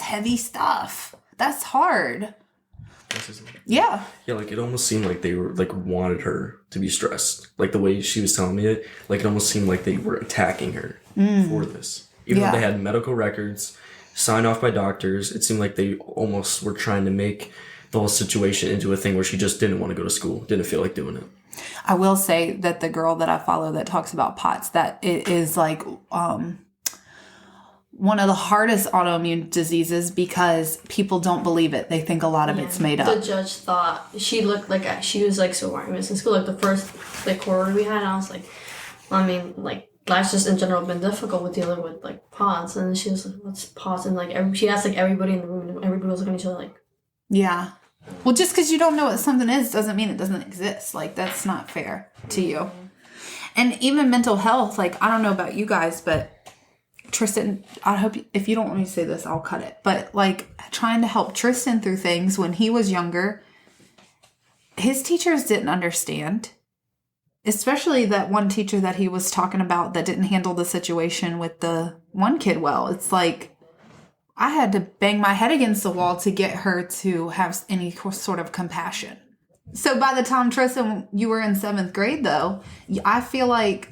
heavy stuff? That's hard. Yeah. Yeah, like, it almost seemed like they were, like, wanted her to be stressed. Like, the way she was telling me it, like, it almost seemed like they were attacking her for this. Even though they had medical records signed off by doctors, it seemed like they almost were trying to make the whole situation into a thing where she just didn't want to go to school, didn't feel like doing it. I will say that the girl that I follow that talks about POTS, that it is like one of the hardest autoimmune diseases because people don't believe it. They think a lot of it's made up. The judge thought she looked like she was like so worried in school. Like the first like horror we had, and I was like, I mean, like life's just in general been difficult with dealing with like POTS, and then she was like, "What's POTS?" And like she asked like everybody in the room, and everybody was looking at each other like, Yeah. Well, just because you don't know what something is doesn't mean it doesn't exist. Like, that's not fair to you. And even mental health, like, I don't know about you guys, but Tristan, I hope, if you don't want me to say this, I'll cut it. But, like, trying to help Tristan through things when he was younger, his teachers didn't understand. Especially that one teacher that he was talking about that didn't handle the situation with the one kid well. It's like, I had to bang my head against the wall to get her to have any sort of compassion. So by the time, Tristan, you were in 7th grade, though, I feel like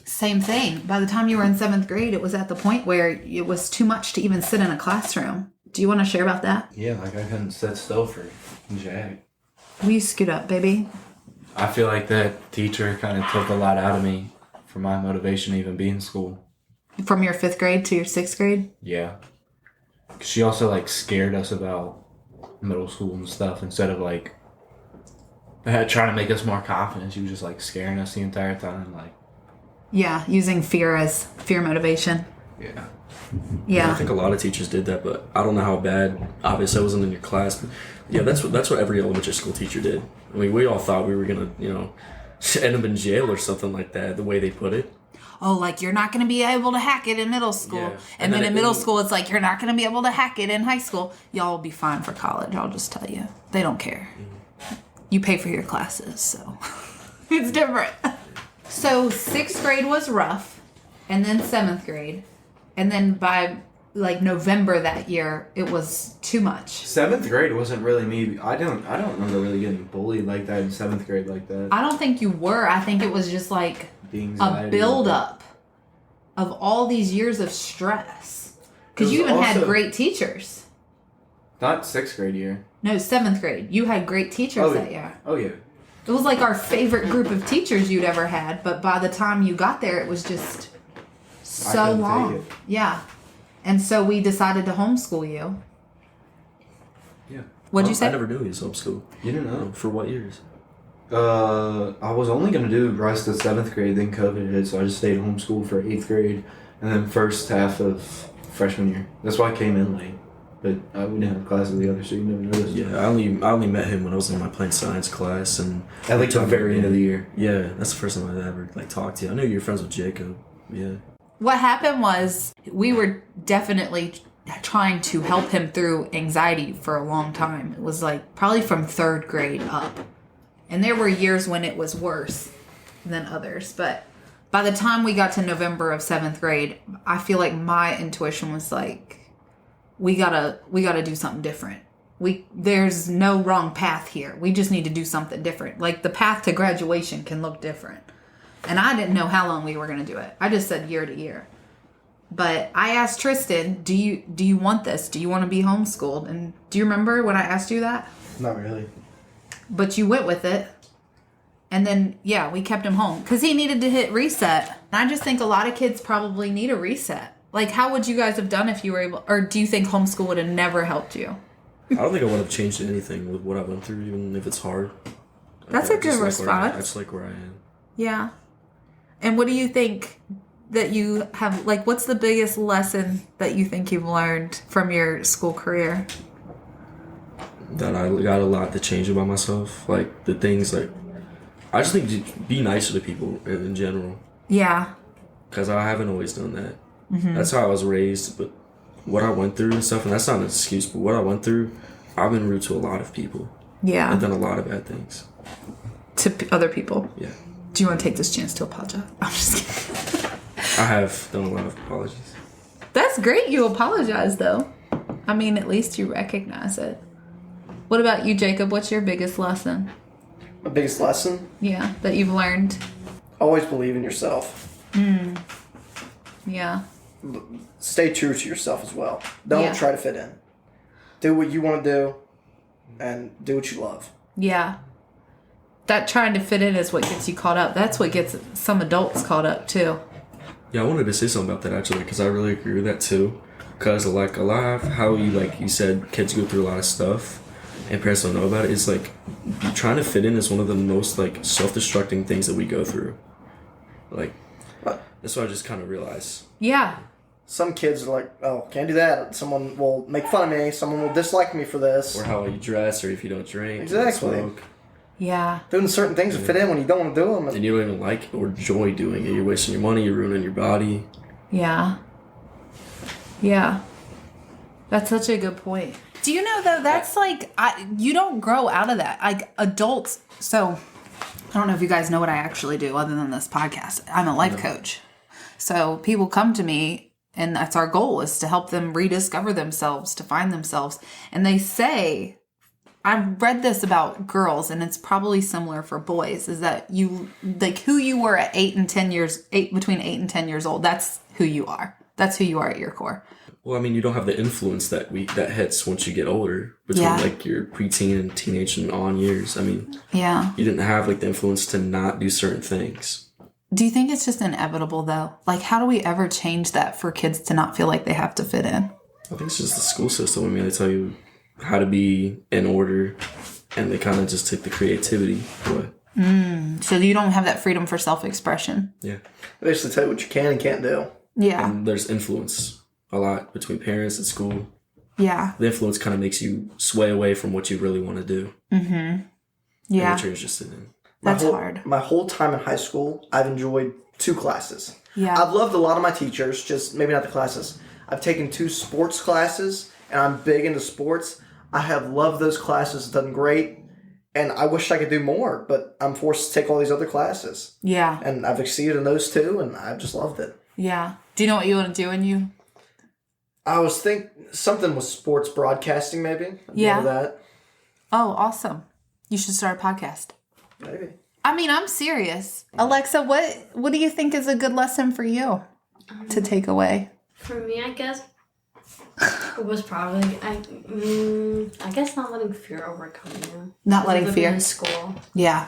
same thing. By the time you were in 7th grade, it was at the point where it was too much to even sit in a classroom. Do you want to share about that? Yeah, like I couldn't sit still for jack. Will you scoot up, baby? I feel like that teacher kind of took a lot out of me for my motivation to even be in school. From your 5th grade to your 6th grade? Yeah. She also, like, scared us about middle school and stuff instead of, like, trying to make us more confident. She was just, like, scaring us the entire time, like. Yeah, using fear as fear motivation. Yeah. Yeah. I think a lot of teachers did that, but I don't know how bad. Obviously, I wasn't in your class. But yeah, that's what every elementary school teacher did. I mean, we all thought we were going to, end up in jail or something like that, the way they put it. Oh, like, you're not going to be able to hack it in middle school. Yeah. And then in middle school, it's like, you're not going to be able to hack it in high school. Y'all will be fine for college, I'll just tell you. They don't care. You pay for your classes, so it's different. So 6th grade was rough, and then 7th grade. And then by, like, November that year, it was too much. 7th grade wasn't really me. I don't remember really getting bullied like that in 7th grade like that. I don't think you were. I think it was just, like, a buildup of all these years of stress. Because you even had great teachers. Not 6th grade year. No, 7th grade. You had great teachers that year. Oh, yeah. It was like our favorite group of teachers you'd ever had, but by the time you got there, it was just so long. Yeah. And so we decided to homeschool you. Yeah. What'd you say? I never knew he was homeschooled. You didn't know? For what years? I was only going to do the rest of 7th grade, then COVID hit, so I just stayed homeschooled for 8th grade, and then first half of freshman year. That's why I came in late. But we didn't have classes together, so you never noticed. Yeah, I only met him when I was in my plant science class, and at like the very end of the year. Yeah, that's the first time I ever talked to you. I knew you were friends with Jacob. Yeah. What happened was we were definitely trying to help him through anxiety for a long time. It was like probably from 3rd grade up. And there were years when it was worse than others. But by the time we got to November of 7th grade, I feel like my intuition was like, we gotta do something different. There's no wrong path here. We just need to do something different. Like, the path to graduation can look different. And I didn't know how long we were going to do it. I just said year to year. But I asked Tristan, do you want this? Do you want to be homeschooled? And do you remember when I asked you that? Not really. But you went with it. And then, yeah, we kept him home. Because he needed to hit reset. And I just think a lot of kids probably need a reset. Like, how would you guys have done if you were able... Or do you think homeschool would have never helped you? I don't think I would have changed anything with what I went through, even if it's hard. That's a good response. I just like where I am. Yeah. And what do you think that you have... Like, what's the biggest lesson that you think you've learned from your school career? That I got a lot to change about myself. Like, the things, like... I just think to be nicer to people in general. Yeah. Because I haven't always done that. Mm-hmm. That's how I was raised, but what I went through and stuff, and that's not an excuse, but what I went through, I've been rude to a lot of people. Yeah. I've done a lot of bad things. To other people? Yeah. Do you want to take this chance to apologize? I'm just kidding. I have done a lot of apologies. That's great you apologize, though. I mean, at least you recognize it. What about you, Jacob? What's your biggest lesson? My biggest lesson? Yeah, that you've learned? Always believe in yourself. Yeah. Stay true to yourself as well. Don't try to fit in. Do what you want to do and do what you love. Yeah. that trying to fit in is what gets you caught up. That's what gets some adults caught up too. Yeah, I wanted to say something about that actually, because I really agree with that too. Because like a lot of how you, like you said, kids go through a lot of stuff and parents don't know about it. It's like trying to fit in is one of the most like self-destructing things that we go through. Like, that's what I just kind of realized. Yeah. Some kids are like, oh, can't do that. Someone will make fun of me. Someone will dislike me for this. Or how you dress, or if you don't drink. Exactly. Smoke. Yeah. Doing certain things to fit in when you don't want to do them. And you don't even like or enjoy doing it. You're wasting your money, you're ruining your body. Yeah. Yeah. That's such a good point. Do you know though, that's like, you don't grow out of that. Like adults, so I don't know if you guys know what I actually do other than this podcast. I'm a life coach. So people come to me and that's our goal, is to help them rediscover themselves, to find themselves. And they say, I've read this about girls, and it's probably similar for boys, is that you, like who you were at between 8 and 10 years old, that's who you are. That's who you are at your core. Well, I mean, you don't have the influence that hits once you get older between like your preteen and teenage and on years. I mean, yeah, you didn't have like the influence to not do certain things. Do you think it's just inevitable though? Like, how do we ever change that for kids to not feel like they have to fit in? I think it's just the school system. I mean, they tell you how to be in order, and they kind of just take the creativity away. So you don't have that freedom for self-expression. Yeah. They basically tell you what you can and can't do. Yeah. And there's influence a lot between parents and school. Yeah. The influence kind of makes you sway away from what you really want to do. Mm-hmm. And Yeah. what you're interested in. That's hard. My whole time in high school, I've enjoyed 2 classes. Yeah. I've loved a lot of my teachers, just maybe not the classes. I've taken 2 sports classes, and I'm big into sports. I have loved those classes, done great, and I wish I could do more, but I'm forced to take all these other classes. Yeah. And I've exceeded in those 2, and I've just loved it. Yeah. Do you know what you want to do when you... I was thinking something with sports broadcasting, maybe. I'd be Yeah. into that. Oh, awesome. You should start a podcast. Maybe. I mean, I'm serious. Alexa, what do you think is a good lesson for you to take away? For me, I guess it was probably I guess not letting fear overcome you. Not letting Living fear. in school. Yeah.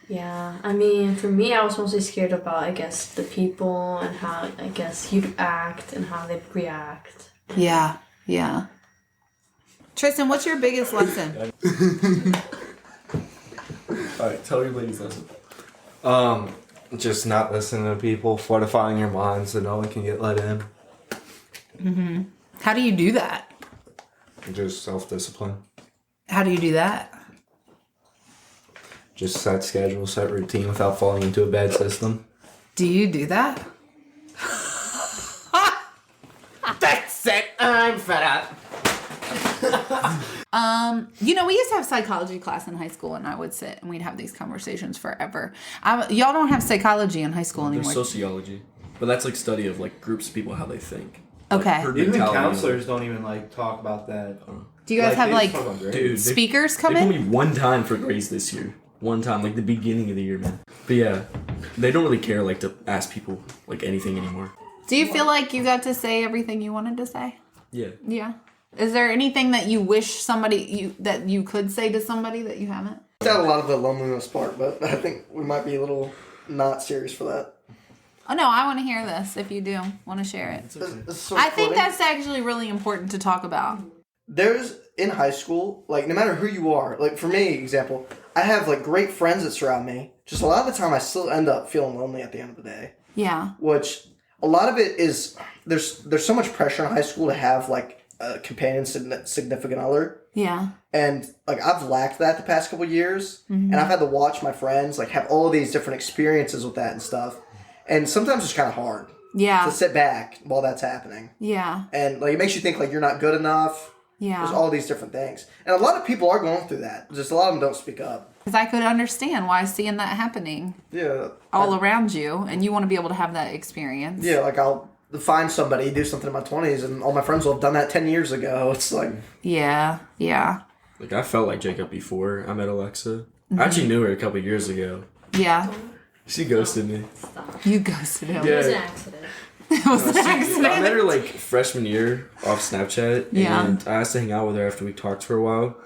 Yeah, I mean, for me, I was mostly scared about, I guess, the people and how, I guess, you'd act and how they'd react. Yeah. Yeah. Tristan, what's your biggest lesson? Alright, tell your ladies lesson. Just not listening to people, fortifying your mind so no one can get let in. Mm-hmm. How do you do that? Just self-discipline. How do you do that? Just set schedule, set routine without falling into a bad system. Do you do that? That's it. I'm fed up. We used to have psychology class in high school, and I would sit and we'd have these conversations forever. Y'all don't have psychology in high school There's anymore. sociology. But that's like study of like groups of people, how they think. Okay. Like, herd Even mentality, counselors don't even talk about that. Do you guys have they just talk about grades. Dude, speakers come they in? put me one time for grades this year. One time, like the beginning of the year, man. But yeah, they don't really care like to ask people like anything anymore. Do you feel like you got to say everything you wanted to say? Yeah. Yeah. Is there anything that you wish that you could say to somebody that you haven't? Got a lot of the loneliness part, but I think we might be a little not serious for that. Oh no, I want to hear this. If you do want to share it, This is sort of I think funny. that's actually really important to talk about. There's in high school, like no matter who you are, like for me, example, I have like great friends that surround me. Just a lot of the time, I still end up feeling lonely at the end of the day. Yeah. Which a lot of it is there's so much pressure in high school to have like a companion, significant other, Yeah. and like I've lacked that the past couple years, and I've had to watch my friends like have all these different experiences with that and stuff, and sometimes it's kind of hard to Yeah. sit back while that's happening, Yeah. and like it makes you think like you're not good enough. There's Yeah. all these different things. And a lot of people are going through that. Just a lot of them don't speak up. Because I could understand why seeing that happening Yeah. all around you, and you want to be able to have that experience. Yeah, like I'll find somebody, do something in my 20s, and all my friends will have done that 10 years ago. It's like... Yeah. Yeah. Like I felt like Jacob before I met Alexa. I actually knew her a couple years ago. Yeah. She ghosted me. Stop. You ghosted him. It was an Yeah. accident. It was an accident. I met her like freshman year off Snapchat, Yeah. and I asked to hang out with her after we talked for a while.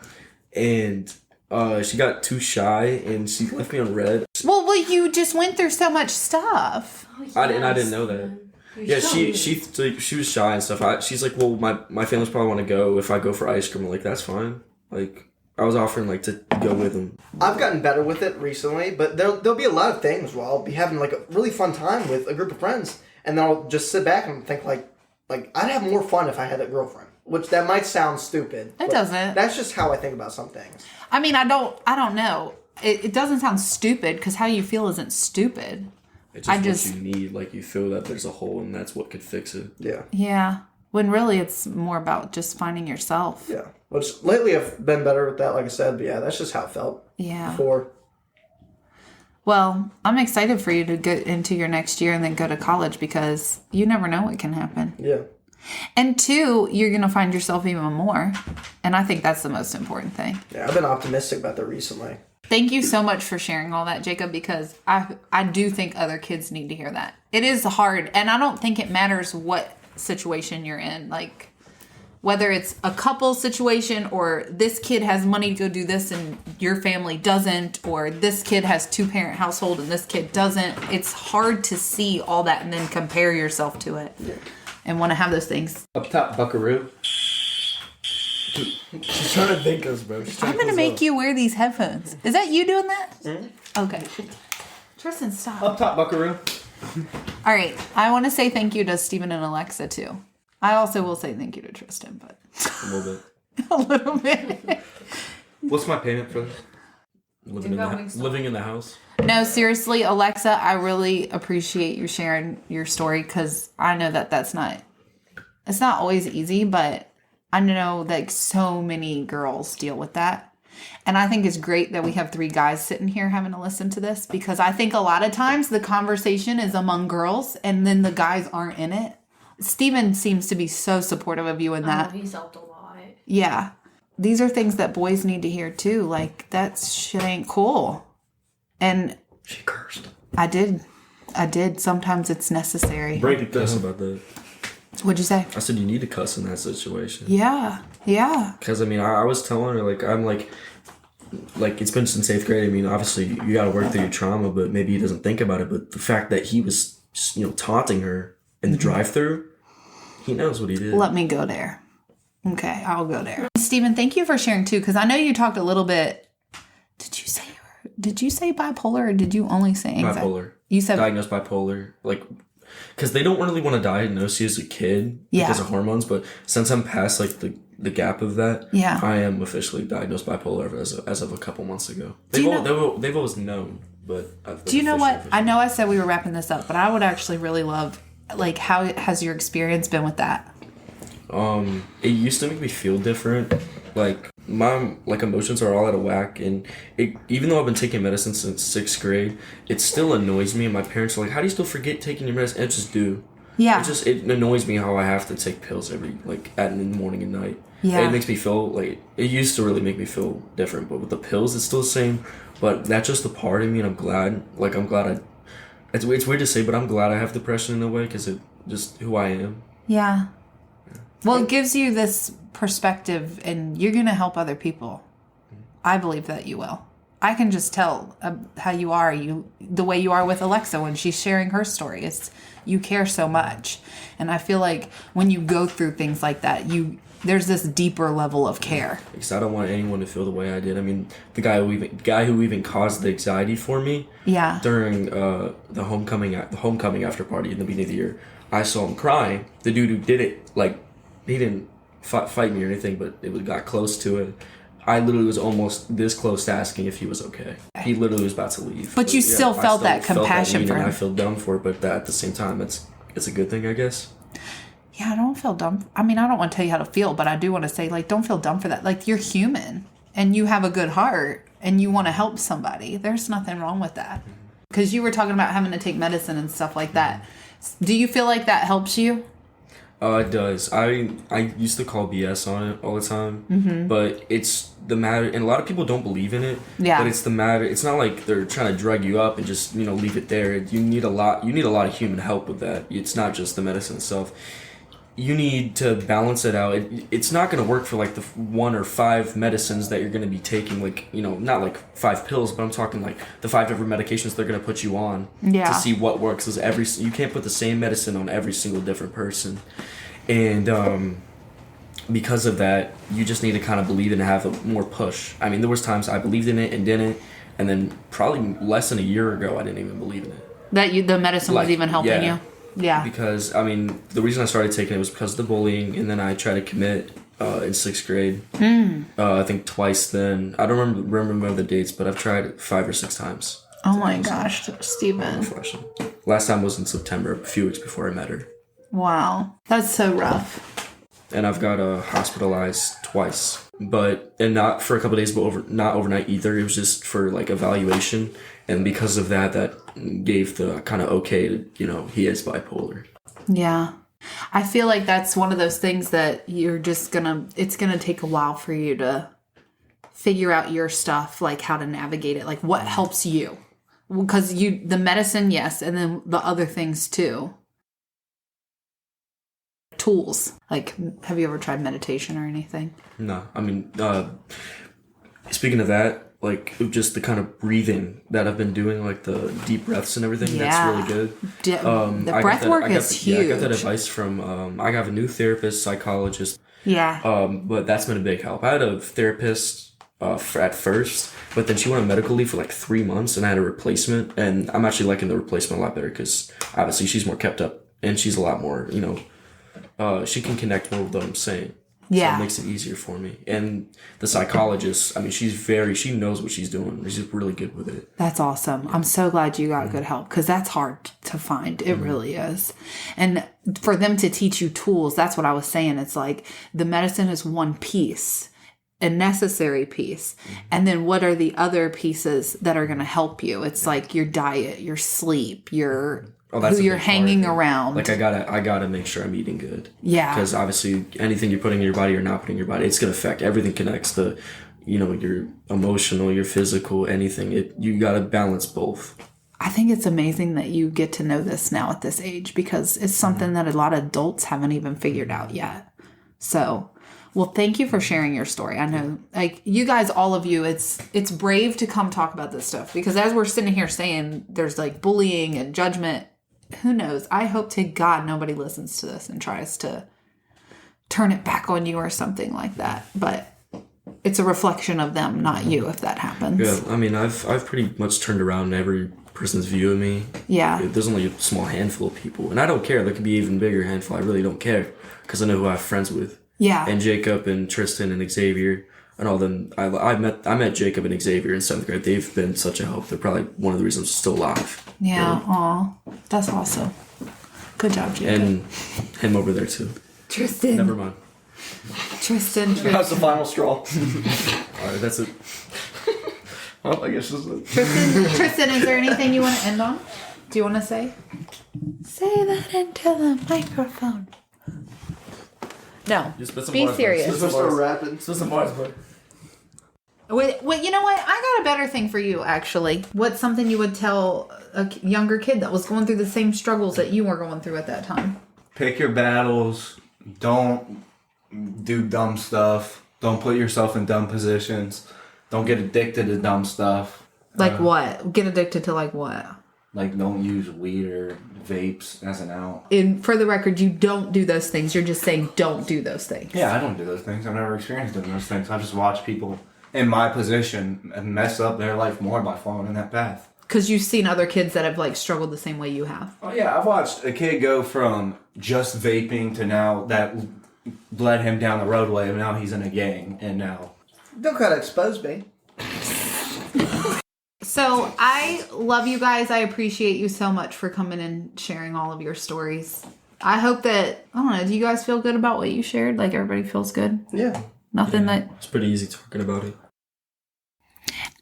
And She got too shy and she left me on red. Well, you just went through so much stuff. Oh, I didn't know that. Yeah, she was shy and stuff. She's like, well, my family's probably want to go if I go for ice cream. I'm like, that's fine. Like, I was offering like to go with them. I've gotten better with it recently, but there'll be a lot of things where I'll be having like a really fun time with a group of friends, and then I'll just sit back and think like I'd have more fun if I had a girlfriend. Which that might sound stupid. It doesn't. That's just how I think about some things. I mean, I don't know. It doesn't sound stupid because how you feel isn't stupid. It's just what you need. Like, you feel that there's a hole and that's what could fix it. Yeah. Yeah. When really it's more about just finding yourself. Yeah. Which lately I've been better with that, like I said. But yeah, that's just how it felt. Yeah. Before. Well, I'm excited for you to get into your next year and then go to college because you never know what can happen. Yeah. And 2, you're going to find yourself even more. And I think that's the most important thing. Yeah, I've been optimistic about that recently. Thank you so much for sharing all that, Jacob, because I do think other kids need to hear that. It is hard, and I don't think it matters what situation you're in. Like, whether it's a couple situation or this kid has money to go do this and your family doesn't, or this kid has 2-parent household and this kid doesn't. It's hard to see all that and then compare yourself to it and want to have those things. Up top, Buckaroo. She's trying to think us, bro. I'm going to make you wear these headphones. Is that you doing that? Okay. Tristan, stop. Up top, Buckaroo. All right. I want to say thank you to Stephen and Alexa, too. I also will say thank you to Tristan, but A little bit. a little bit. What's my payment for this? Living in the house. No, seriously, Alexa, I really appreciate you sharing your story because I know that it's not always easy, but I know that so many girls deal with that. And I think it's great that we have 3 guys sitting here having to listen to this because I think a lot of times the conversation is among girls and then the guys aren't in it. Steven seems to be so supportive of you in that. Oh, he's helped a lot. Yeah. These are things that boys need to hear too. Like, that shit ain't cool. And She cursed. I did. Sometimes it's necessary. Break it Cuss down. about that. What'd you say? I said you need to cuss in that situation. Yeah. Yeah. Because, I mean, I was telling her, like, I'm like, it's been since 8th grade. I mean, obviously, you got to work through your trauma, but maybe he doesn't think about it. But the fact that he was, taunting her in the drive-thru, he knows what he did. Let me go there. Okay, I'll go there. Steven, thank you for sharing too, because I know you talked a little bit. Did you say bipolar or did you only say anxiety? Bipolar. You said diagnosed bipolar, like, because they don't really want to diagnose you as a kid because of hormones. But since I'm past like the gap of that, I am officially diagnosed bipolar as of a couple months ago. They've always known, but do you know what? I know I said we were wrapping this up, but I would actually really love, like, how has your experience been with that? It used to make me feel different. Like, my emotions are all out of whack, and even though I've been taking medicine since 6th grade, it still annoys me. And my parents are like, "How do you still forget taking your medicine?" I just do. Yeah. It annoys me how I have to take pills in the morning and night. Yeah. It makes me feel like, it used to really make me feel different, but with the pills, it's still the same. But that's just a part of me, and I'm glad it's weird to say, but I'm glad I have depression in a way, because it just who I am. Yeah. Well, it gives you this perspective, and you're going to help other people. I believe that you will. I can just tell how you are, the way you are with Alexa when she's sharing her story. It's, you care so much. And I feel like when you go through things like that, there's this deeper level of care. Because I don't want anyone to feel the way I did. I mean, the guy who even caused the anxiety for me during the homecoming after party in the beginning of the year, I saw him crying. The dude who did it, he didn't fight me or anything, but it got close to it. I literally was almost this close to asking if he was okay. He literally was about to leave. But you still felt that compassion for him. I feel dumb for it, but at the same time, it's a good thing, I guess. Yeah, I don't feel dumb. I mean, I don't want to tell you how to feel, but I do want to say, don't feel dumb for that. Like, you're human, and you have a good heart, and you want to help somebody. There's nothing wrong with that. Because you were talking about having to take medicine and stuff like that. Do you feel like that helps you? It does. I used to call BS on it all the time, but it's the matter, and a lot of people don't believe in it. Yeah. But it's the matter. It's not like they're trying to drug you up and just leave it there. You need a lot of human help with that. It's not just the medicine itself. you need to balance it out. It's not going to work for like the 1 or 5 medicines that you're going to be taking, like, you know, not like 5 pills, but I'm talking like the 5 different medications they're going to put you on Yeah. to see what works. Because you can't put the same medicine on every single different person. And because of that, you just need to kind of believe in it and have a more push. I mean, there was times I believed in it and didn't, and then probably less than a year ago, I didn't even believe in it. That the medicine was Like, even helping yeah. you? Yeah. Because, I mean, the reason I started taking it was because of the bullying, and then I tried to commit in 6th grade. I think twice then. I don't remember the dates, but I've tried it 5 or 6 times. Oh my gosh, Steven. Unfortunately. Last time was in September, a few weeks before I met her. Wow. That's so rough. And I've got hospitalized twice, and not for a couple days, but not overnight either. It was just for like evaluation, and because of that gave the kind of okay to, you know, he is bipolar. Yeah. I feel like that's one of those things that you're just it's gonna take a while for you to figure out your stuff, like how to navigate it, like what helps you. Because the medicine, yes, and then the other things too. Tools. Like, have you ever tried meditation or anything? No, I mean, speaking of that, like just the kind of breathing that I've been doing, like the deep breaths and everything, Yeah. that's really good. The breath work is huge. I got that advice from, I have a new therapist, psychologist, Yeah. but that's been a big help. I had a therapist at first, but then she went on medical leave for like 3 months, and I had a replacement, and I'm actually liking the replacement a lot better because obviously she's more kept up, and she's a lot more, you know, she can connect more with what I'm saying. Yeah. So it makes it easier for me. And the psychologist, I mean, she knows what she's doing. She's really good with it. That's awesome. I'm so glad you got good help because that's hard to find. It really is. And for them to teach you tools, that's what I was saying. It's like the medicine is one piece, a necessary piece. And then what are the other pieces that are going to help you? It's like your diet, your sleep, That's who a you're big hanging part. around. Like I gotta make sure I'm eating good. Yeah. Because obviously anything you're putting in your body or not putting in your body, it's gonna affect everything. Connects to, you know, your emotional, your physical, anything. You gotta balance both. I think it's amazing that you get to know this now at this age because it's something that a lot of adults haven't even figured out yet. So, well, thank you for sharing your story. I know, like, you guys, all of you, it's brave to come talk about this stuff because as we're sitting here saying there's like bullying and judgment, who knows? I hope to God nobody listens to this and tries to turn it back on you or something like that. But it's a reflection of them, not you, if that happens. Yeah, I mean, I've pretty much turned around every person's view of me. Yeah. There's only a small handful of people, and I don't care. There could be even bigger handful. I really don't care because I know who I have friends with. Yeah. And Jacob and Tristan and Xavier and all them. I met Jacob and Xavier in 7th grade. They've been such a help. They're probably one of the reasons I'm still alive. Yeah. Aw. That's awesome. Good job, Jacob. And him over there too. Tristan. Never mind. Tristan. That's the final straw. All right, that's it. Well, I guess this is it. Tristan, is there anything you want to end on? Do you want to say? Say that into the microphone. No. Just spit some Be bars, serious. bud. Let's start rapping. Spit some bars, bud. Wait, you know what? I got a better thing for you, actually. What's something you would tell a younger kid that was going through the same struggles that you were going through at that time? Pick your battles. Don't do dumb stuff. Don't put yourself in dumb positions. Don't get addicted to dumb stuff. Like what? Get addicted to like what? Like, don't use weed or vapes as an out. And for the record, you don't do those things. You're just saying don't do those things. Yeah, I don't do those things. I've never experienced doing those things. I just watch people in my position mess up their life more by following in that path. Because you've seen other kids that have like struggled the same way you have. Oh yeah, I've watched a kid go from just vaping to now that led him down the roadway, and now he's in a gang, and now... Don't gotta expose me. So I love you guys. I appreciate you so much for coming and sharing all of your stories. I hope that, I don't know, do you guys feel good about what you shared? Like everybody feels good? Yeah. Nothing that... It's pretty easy talking about it.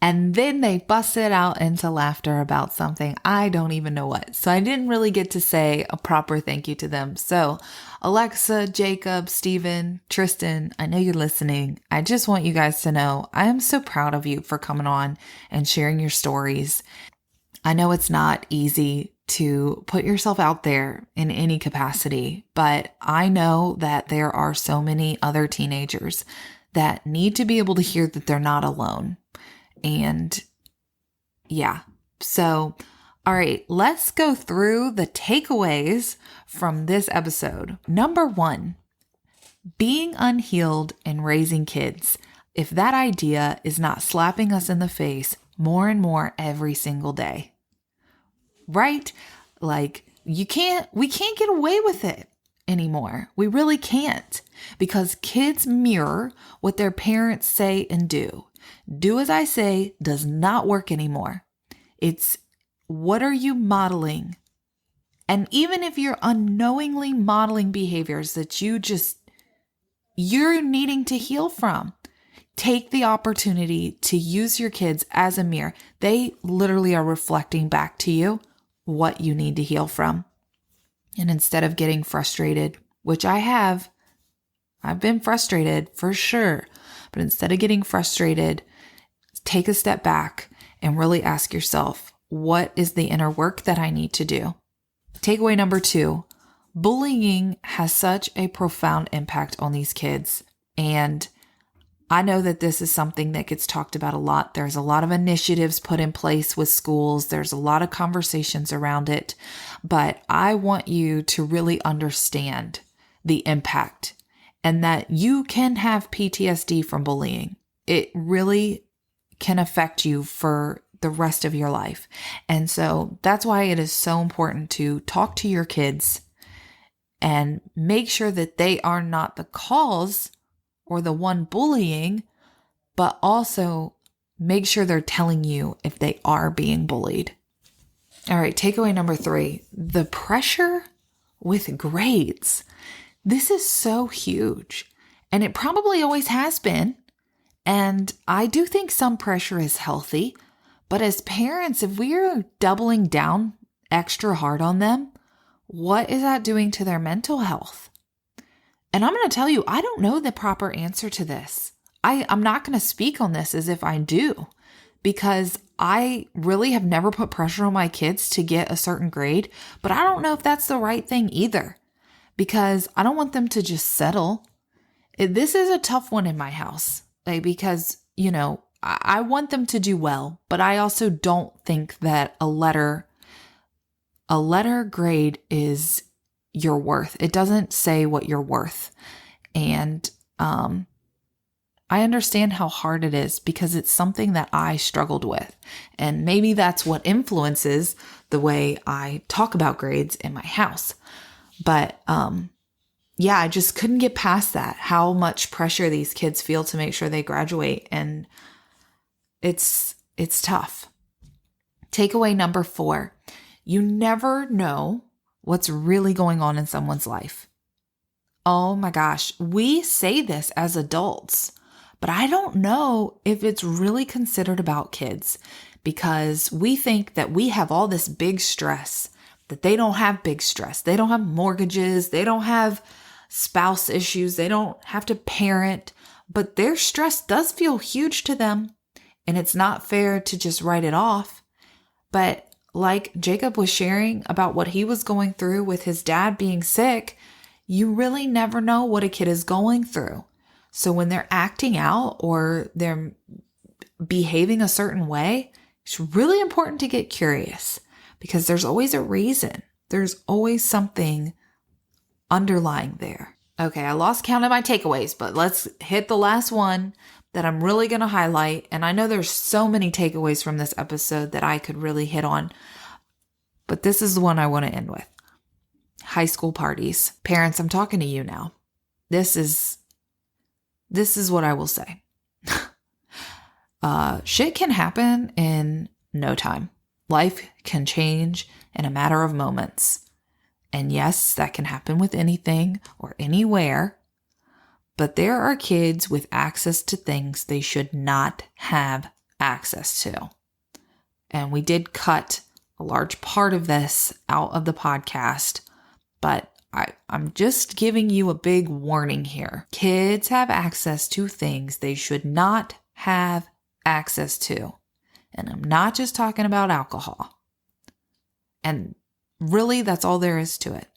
And then they busted out into laughter about something. I don't even know what. So I didn't really get to say a proper thank you to them. So Alexa, Jacob, Steven, Tristan, I know you're listening. I just want you guys to know I am so proud of you for coming on and sharing your stories. I know it's not easy to put yourself out there in any capacity, but I know that there are so many other teenagers that need to be able to hear that they're not alone. And yeah, so all right, let's go through the takeaways from this episode. Number 1, being unhealed and raising kids. If that idea is not slapping us in the face more and more every single day, right? Like we can't get away with it anymore. We really can't, because kids mirror what their parents say and do. Do as I say does not work anymore. It's what are you modeling? And even if you're unknowingly modeling behaviors that you're needing to heal from, take the opportunity to use your kids as a mirror. They literally are reflecting back to you what you need to heal from. And instead of getting frustrated, which I've been frustrated for sure, but instead of getting frustrated, take a step back and really ask yourself, what is the inner work that I need to do? Takeaway number 2, bullying has such a profound impact on these kids. And I know that this is something that gets talked about a lot. There's a lot of initiatives put in place with schools. There's a lot of conversations around it, but I want you to really understand the impact and that you can have PTSD from bullying. It really can affect you for the rest of your life. And so that's why it is so important to talk to your kids and make sure that they are not the cause or the one bullying, but also make sure they're telling you if they are being bullied. All right, takeaway number 3, the pressure with grades. This is so huge, and it probably always has been. And I do think some pressure is healthy, but as parents, if we are doubling down extra hard on them, what is that doing to their mental health? And I'm going to tell you, I don't know the proper answer to this. I'm not going to speak on this as if I do, because I really have never put pressure on my kids to get a certain grade, but I don't know if that's the right thing either, because I don't want them to just settle. This is a tough one in my house, because, I want them to do well, but I also don't think that a letter grade is your worth. It doesn't say what you're worth. And I understand how hard it is, because it's something that I struggled with. And maybe that's what influences the way I talk about grades in my house. But I just couldn't get past that, how much pressure these kids feel to make sure they graduate. And it's tough. Takeaway number 4, you never know what's really going on in someone's life. Oh my gosh, we say this as adults, but I don't know if it's really considered about kids, because we think that we have all this big stress, that they don't have big stress. They don't have mortgages. They don't have spouse issues. They don't have to parent, but their stress does feel huge to them. And it's not fair to just write it off. But like Jacob was sharing about what he was going through with his dad being sick, you really never know what a kid is going through. So when they're acting out or they're behaving a certain way, it's really important to get curious, because there's always a reason. There's always something underlying there. Okay, I lost count of my takeaways, but let's hit the last one that I'm really going to highlight. And I know there's so many takeaways from this episode that I could really hit on, but this is the one I want to end with. High school parties. Parents, I'm talking to you now. This is what I will say. Shit can happen in no time. Life can change in a matter of moments. And yes, that can happen with anything or anywhere. But there are kids with access to things they should not have access to. And we did cut a large part of this out of the podcast, but I'm just giving you a big warning here. Kids have access to things they should not have access to. And I'm not just talking about alcohol. And really, that's all there is to it.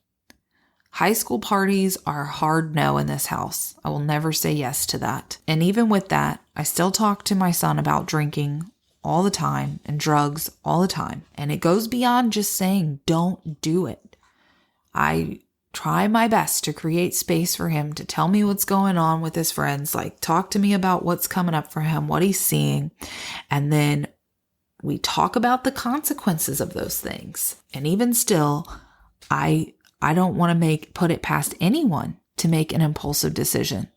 High school parties are a hard no in this house. I will never say yes to that. And even with that, I still talk to my son about drinking all the time and drugs all the time. And it goes beyond just saying, don't do it. I try my best to create space for him to tell me what's going on with his friends, like talk to me about what's coming up for him, what he's seeing. And then we talk about the consequences of those things. And even still, I don't want to put it past anyone to make an impulsive decision.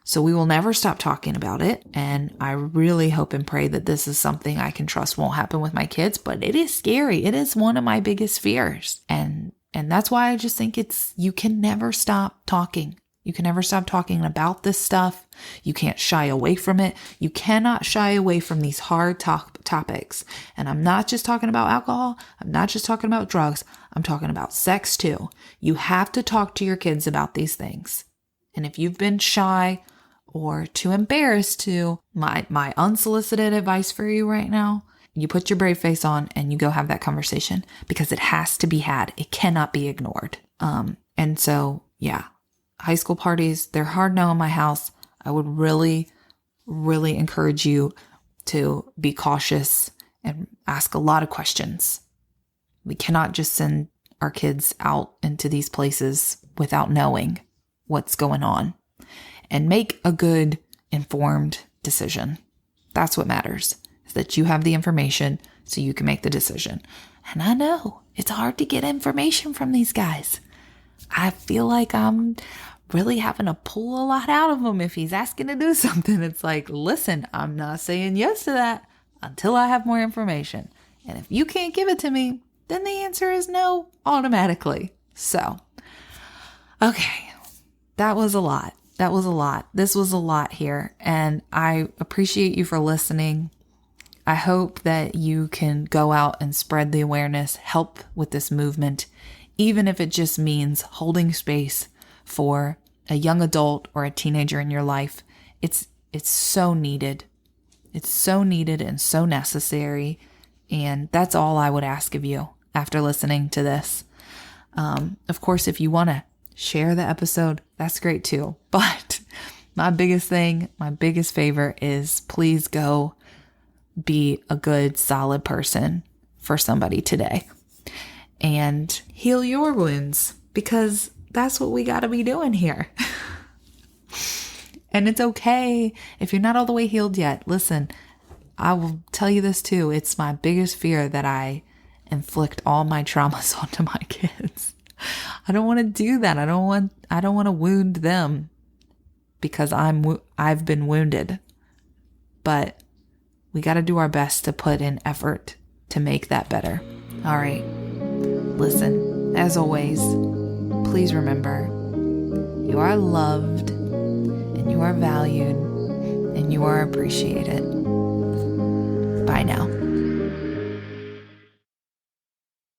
So we will never stop talking about it. And I really hope and pray that this is something I can trust won't happen with my kids, but it is scary. It is one of my biggest fears. And that's why I just think you can never stop talking. You can never stop talking about this stuff. You can't shy away from it. You cannot shy away from these hard topics. And I'm not just talking about alcohol. I'm not just talking about drugs. I'm talking about sex too. You have to talk to your kids about these things. And if you've been shy or too embarrassed to, my unsolicited advice for you right now, you put your brave face on and you go have that conversation, because it has to be had. It cannot be ignored. And so, yeah, high school parties, they're hard no in my house. I would really, really encourage you to be cautious and ask a lot of questions. We cannot just send our kids out into these places without knowing what's going on, and make a good, informed decision. That's what matters, is that you have the information so you can make the decision. And I know it's hard to get information from these guys. I feel like I'm really having to pull a lot out of him. If he's asking to do something, it's like, listen, I'm not saying yes to that until I have more information. And if you can't give it to me, then the answer is no automatically. So, okay, that was a lot. This was a lot here. And I appreciate you for listening. I hope that you can go out and spread the awareness, help with this movement, even if it just means holding space for a young adult or a teenager in your life. It's so needed. It's so needed and so necessary. And that's all I would ask of you after listening to this. Of course, if you want to share the episode, that's great too. But my biggest favor is please go be a good, solid person for somebody today and heal your wounds, because that's what we got to be doing here. And it's okay if you're not all the way healed yet. Listen, I will tell you this too. It's my biggest fear that I inflict all my traumas onto my kids. I don't want to do that. I don't want to wound them because I've been wounded. But we got to do our best to put in effort to make that better. All right. Listen, as always, please remember, you are loved and you are valued and you are appreciated. Bye now.